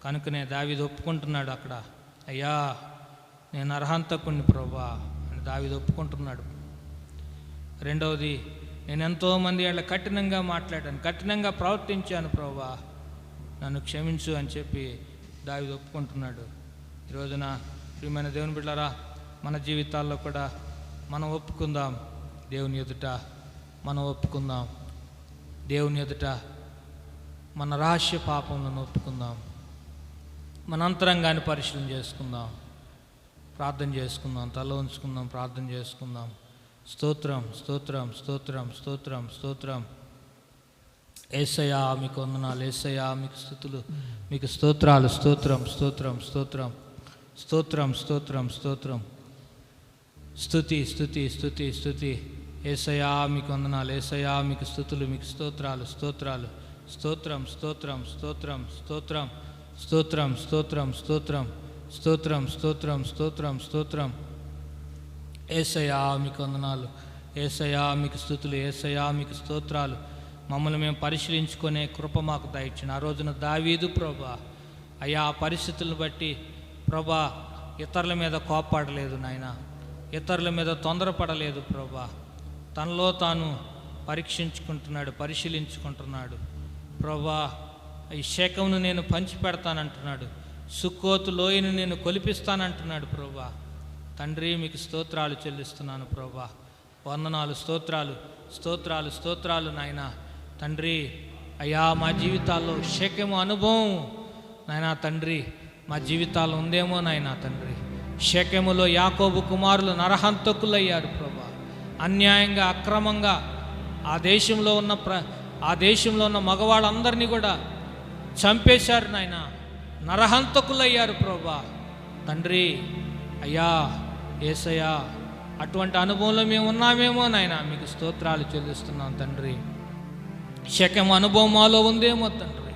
Speaker 1: కనుకనే దావీదు ఒప్పుకుంటున్నాడు అక్కడ, అయ్యా నేను నరహంతకుణ్ణి ప్రభువా అని దావీదు ఒప్పుకుంటున్నాడు. రెండవది, నేను ఎంతోమంది వాళ్ళ కఠినంగా మాట్లాడాను, కఠినంగా ప్రవర్తించాను ప్రభువా, నన్ను క్షమించు అని చెప్పి దావీదు ఒప్పుకుంటున్నాడు. ఈ రోజున ప్రియమైన దేవుని బిడ్డలారా, మన జీవితాల్లో కూడా మనం ఒప్పుకుందాం. దేవుని ఎదుట మనం ఒప్పుకుందాం. దేవుని ఎదుట మన రహస్య పాపములను ఒప్పుకుందాం. మన అంతరంగాన్ని పరిశీలన చేసుకుందాం. ప్రార్థన చేసుకుందాం. తల ఉంచుకుందాం. ప్రార్థన చేసుకుందాం. స్తోత్రం, స్తోత్రం, స్తోత్రం, స్తోత్రం, స్తోత్రం. యేసయ్యా మీకు వందనాలు, యేసయ్యా మీకు స్తుతులు, మీకు స్తోత్రాలు. స్తోత్రం, స్తోత్రం, స్తోత్రం, స్తోత్రం, స్తోత్రం, స్తోత్రం. స్తుతి, స్తుతి, స్తుతి, స్తుతి. యేసయ్యా మీకు వందనాలు, యేసయ్యా మీకు స్తుతులు, మీకు స్తోత్రాలు, స్తోత్రాలు. స్తోత్రం, స్తోత్రం, స్తోత్రం, స్తోత్రం, స్తోత్రం, స్తోత్రం, స్తోత్రం, స్తోత్రం, స్తోత్రం, స్తోత్రం, స్తోత్రం. యేసయ్యా మీకు వందనాలు, యేసయ్యా మీకు స్తుతులు, యేసయ్యా మీకు స్తోత్రాలు. మమ్మల్ని మేము పరిశీలించుకునే కృప మాకు దయచేయండి. ఆ రోజున దావీదు ప్రభా, అయ్యా ఆ పరిస్థితులను బట్టి ప్రభా ఇతరుల మీద కోప్పడలేదు నాయన, ఇతరుల మీద తొందరపడలేదు ప్రభా. తనలో తాను పరీక్షించుకుంటున్నాడు, పరిశీలించుకుంటున్నాడు ప్రభా. ఈ శేకమును నేను పంచిపెడతానంటున్నాడు, సుక్కోతు లోయను నేను కొలిపిస్తానంటున్నాడు ప్రభా. తండ్రి మీకు స్తోత్రాలు చెల్లిస్తున్నాను ప్రభా. వందనాలు, స్తోత్రాలు, స్తోత్రాలు, స్తోత్రాలు నాయన. తండ్రి అయ్యా మా జీవితాల్లో శేకెము అనుభవం నాయనా తండ్రి మా జీవితాల్లో ఉందేమో నాయనా తండ్రి. శేకెములో యాకోబు కుమారులు నరహంతకులయ్యారు ప్రభా. అన్యాయంగా అక్రమంగా ఆ దేశంలో ఉన్న మగవాళ్ళందరినీ కూడా చంపేశారు నాయన, నరహంతకులయ్యారు ప్రభా. తండ్రి అయ్యా యేసయ్యా అటువంటి అనుభవంలో మేము ఉన్నామేమో నాయన, మీకు స్తోత్రాలు చెల్లిస్తున్నాం తండ్రి. శకెము అనుభవం మాలో ఉందేమో తండ్రి,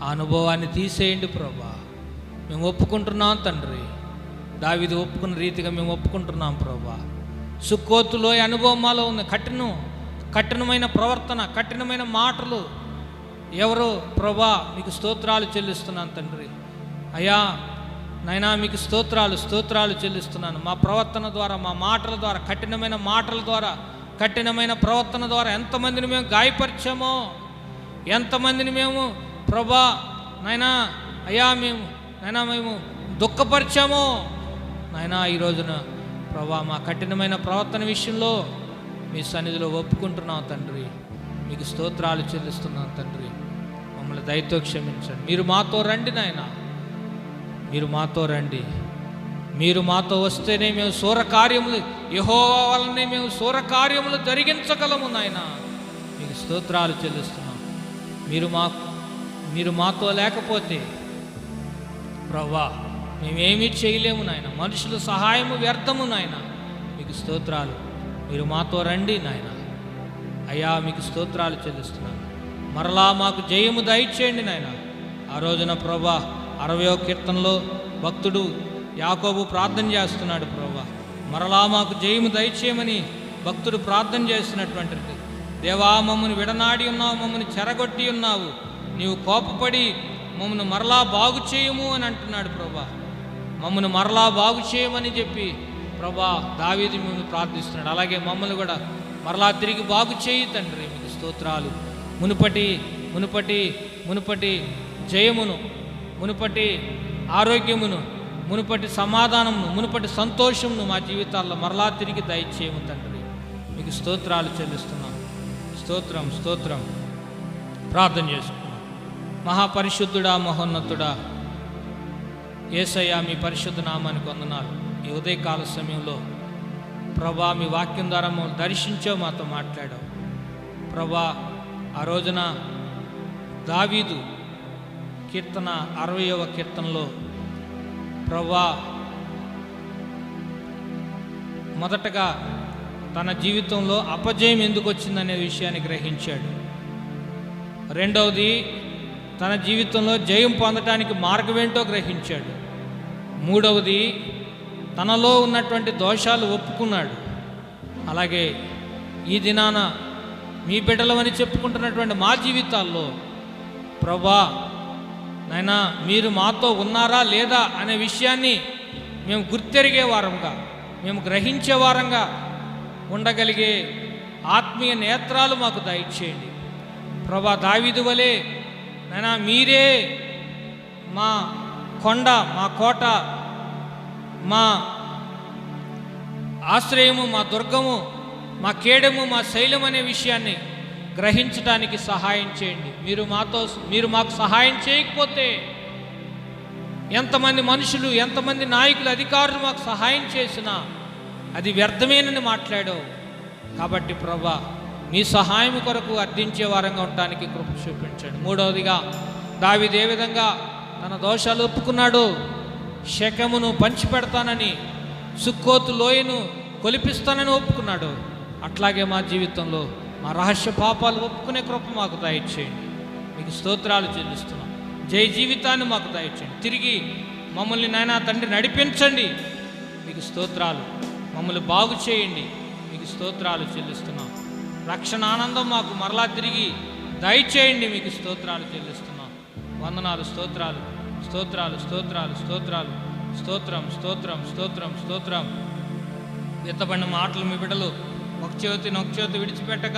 Speaker 1: ఆ అనుభవాన్ని తీసేయండి ప్రభా. మేము ఒప్పుకుంటున్నాం తండ్రి, దావీదు ఒప్పుకున్న రీతిగా మేము ఒప్పుకుంటున్నాం ప్రభా. సుక్కోతులో అనుభవం మాలో ఉంది, కఠినమైన ప్రవర్తన, కఠినమైన మాటలు. ఎవరు ప్రభా మీకు స్తోత్రాలు చెల్లిస్తున్నాను తండ్రి. అయ్యా నైనా మీకు స్తోత్రాలు చెల్లిస్తున్నాను. మా ప్రవర్తన ద్వారా, మా మాటల ద్వారా, కఠినమైన మాటల ద్వారా, కఠినమైన ప్రవర్తన ద్వారా ఎంతమందిని మేము గాయపరిచామో, ఎంతమందిని మేము ప్రభా నైనా అయ్యా మేము దుఃఖపరిచామో నాయనా. ఈ రోజున ప్రభా మా కఠినమైన ప్రవర్తన విషయంలో మీ సన్నిధిలో ఒప్పుకుంటున్నాం తండ్రి. మీకు స్తోత్రాలు చెల్లిస్తున్నాం తండ్రి. మమ్మల్ని దయతో క్షమించండి. మీరు మాతో రండి నాయన, మీరు మాతో రండి. మీరు మాతో వస్తేనే మేము శూరకార్యములు, యెహోవా వలనే మేము శూరకార్యములు జరిగించగలము నాయన. మీకు స్తోత్రాలు చెల్లిస్తున్నాం. మీరు మాతో లేకపోతే ప్రభా మేమేమీ చేయలేము నాయన. మనుషుల సహాయము వ్యర్థము నాయన. మీకు స్తోత్రాలు. మీరు మాతో రండి నాయన. అయ్యా మీకు స్తోత్రాలు చెల్లిస్తున్నాను. మరలా మాకు జయము దయచేయండి నాయన. ఆ రోజున ప్రభా 60వ కీర్తనలో భక్తుడు యాకోబు ప్రార్థన చేస్తున్నాడు ప్రభా, మరలా మాకు జయము దయచేయమని భక్తుడు ప్రార్థన చేస్తున్నటువంటిది. దేవా మమ్మల్ని విడనాడి ఉన్నావు, మమ్మల్ని చెరగొట్టి ఉన్నావు, నీవు కోపపడి మమ్మల్ని మరలా బాగు చేయము అని అంటున్నాడు ప్రభా. మమ్మల్ని మరలా బాగు చేయమని చెప్పి ప్రభా దావీదు మిమ్మల్ని ప్రార్థిస్తున్నాడు. అలాగే మమ్మల్ని కూడా మరలా తిరిగి బాగు చేయి తండ్రి. మీకు స్తోత్రాలు. మునుపటి జయమును, మునుపటి ఆరోగ్యమును, మునుపటి సమాధానమును, మునుపటి సంతోషమును మా జీవితాల్లో మరలా తిరిగి దయచేయము తండ్రి. మీకు స్తోత్రాలు చెల్లిస్తున్నాం. స్తోత్రం. ప్రార్థన చేసుకున్నాం. మహాపరిశుద్ధుడా, మహోన్నతుడా యేసయ్యా మీ పరిశుద్ధ నామానికి వందనాలు. ఈ ఉదయకాల సమయంలో ప్రభా మీ వాక్యం ద్వారా మమ్మల్ని దర్శించావు, మాతో మాట్లాడావు ప్రభా. ఆ రోజున దావీదు కీర్తన 60వ కీర్తనలో ప్రభువా మొదటగా తన జీవితంలో అపజయం ఎందుకు వచ్చిందనే విషయాన్ని గ్రహించాడు. రెండవది, తన జీవితంలో జయం పొందడానికి మార్గం ఏంటో గ్రహించాడు. మూడవది, తనలో ఉన్నటువంటి దోషాలు ఒప్పుకున్నాడు. అలాగే ఈ దినాన మీ బిడ్డలమని చెప్పుకుంటున్నటువంటి మా జీవితాల్లో ప్రభువా నాయనా మీరు మాతో ఉన్నారా లేదా అనే విషయాన్ని మేము గుర్తెరిగే వారంగా, మేము గ్రహించే వారంగా ఉండగలిగే ఆత్మీయ నేత్రాలు మాకు దయచేయండి. ప్రభువా దావీదు వలె నాయనా మీరే మా కొండ, మా కోట, మా ఆశ్రయము, మా దుర్గము, మా కేడము, మా శైలం అనే విషయాన్ని గ్రహించడానికి సహాయం చేయండి. మీరు మాకు సహాయం చేయకపోతే ఎంతమంది మనుషులు, ఎంతమంది నాయకులు, అధికారులు మాకు సహాయం చేసినా అది వ్యర్థమేనని మాట్లాడావు. కాబట్టి ప్రభువా మీ సహాయం కొరకు అర్థించే వారంగా ఉండడానికి కృప చూపించండి. మూడవదిగా దావీదు ఏ విధంగా తన దోషాలు ఒప్పుకున్నాడు, శెకెమును పంచిపెడతానని, సుక్కోతు లోయను కొలిపిస్తానని ఒప్పుకున్నాడు. అట్లాగే మా జీవితంలో మా రహస్య పాపాలు ఒప్పుకునే కృప మాకు దయచేయండి. మీకు స్తోత్రాలు చెల్లిస్తున్నాం. జయ జీవితాన్ని మాకు దయచేయండి. తిరిగి మమ్మల్ని నాయనా తండ్రి నడిపించండి. మీకు స్తోత్రాలు. మమ్మల్ని బాగు చేయండి. మీకు స్తోత్రాలు చెల్లిస్తున్నాం. రక్షణ ఆనందం మాకు మరలా తిరిగి దయచేయండి. మీకు స్తోత్రాలు చెల్లిస్తున్నాం. వందనాలు, స్తోత్రాలు, స్తోత్రాలు, స్తోత్రాలు, స్తోత్రాలు, స్తోత్రం, స్తోత్రం, స్తోత్రం, స్తోత్రం. ఎత్తబడిన మాటలు మీ బిడ్డలు ఒక చేతి విడిచిపెట్టక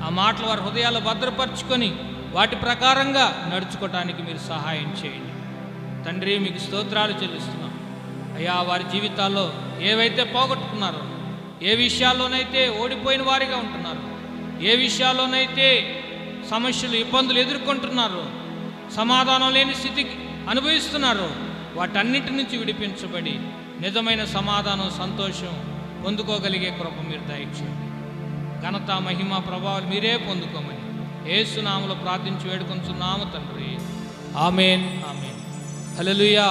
Speaker 1: ఆ మాటలు వారి హృదయాలు భద్రపరుచుకొని వాటి ప్రకారంగా నడుచుకోవటానికి మీరు సహాయం చేయండి. తండ్రి మీకు స్తోత్రాలు చెల్లిస్తున్నాం. అయ్యా వారి జీవితాల్లో ఏవైతే పోగొట్టుకున్నారో, ఏ విషయాల్లోనైతే ఓడిపోయిన వారిగా ఉంటున్నారో, ఏ విషయాల్లోనైతే సమస్యలు, ఇబ్బందులు ఎదుర్కొంటున్నారో, సమాధానం లేని స్థితికి అనుభవిస్తున్నారో, వాటన్నిటి నుంచి విడిపించబడి నిజమైన సమాధానం, సంతోషం పొందుకోగలిగే కృప మీరు దయచేయండి. ఘనత, మహిమ, ప్రభావాలు మీరే పొందుకోమని యేసు నామములో ప్రార్థించి వేడుకొంచున్నాము తండ్రి. ఆమేన్, ఆమేన్. హల్లెలూయా.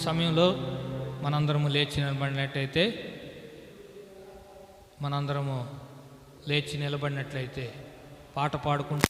Speaker 1: సమయంలో మనందరము లేచి నిలబడినట్లయితే పాట పాడుకుంటూ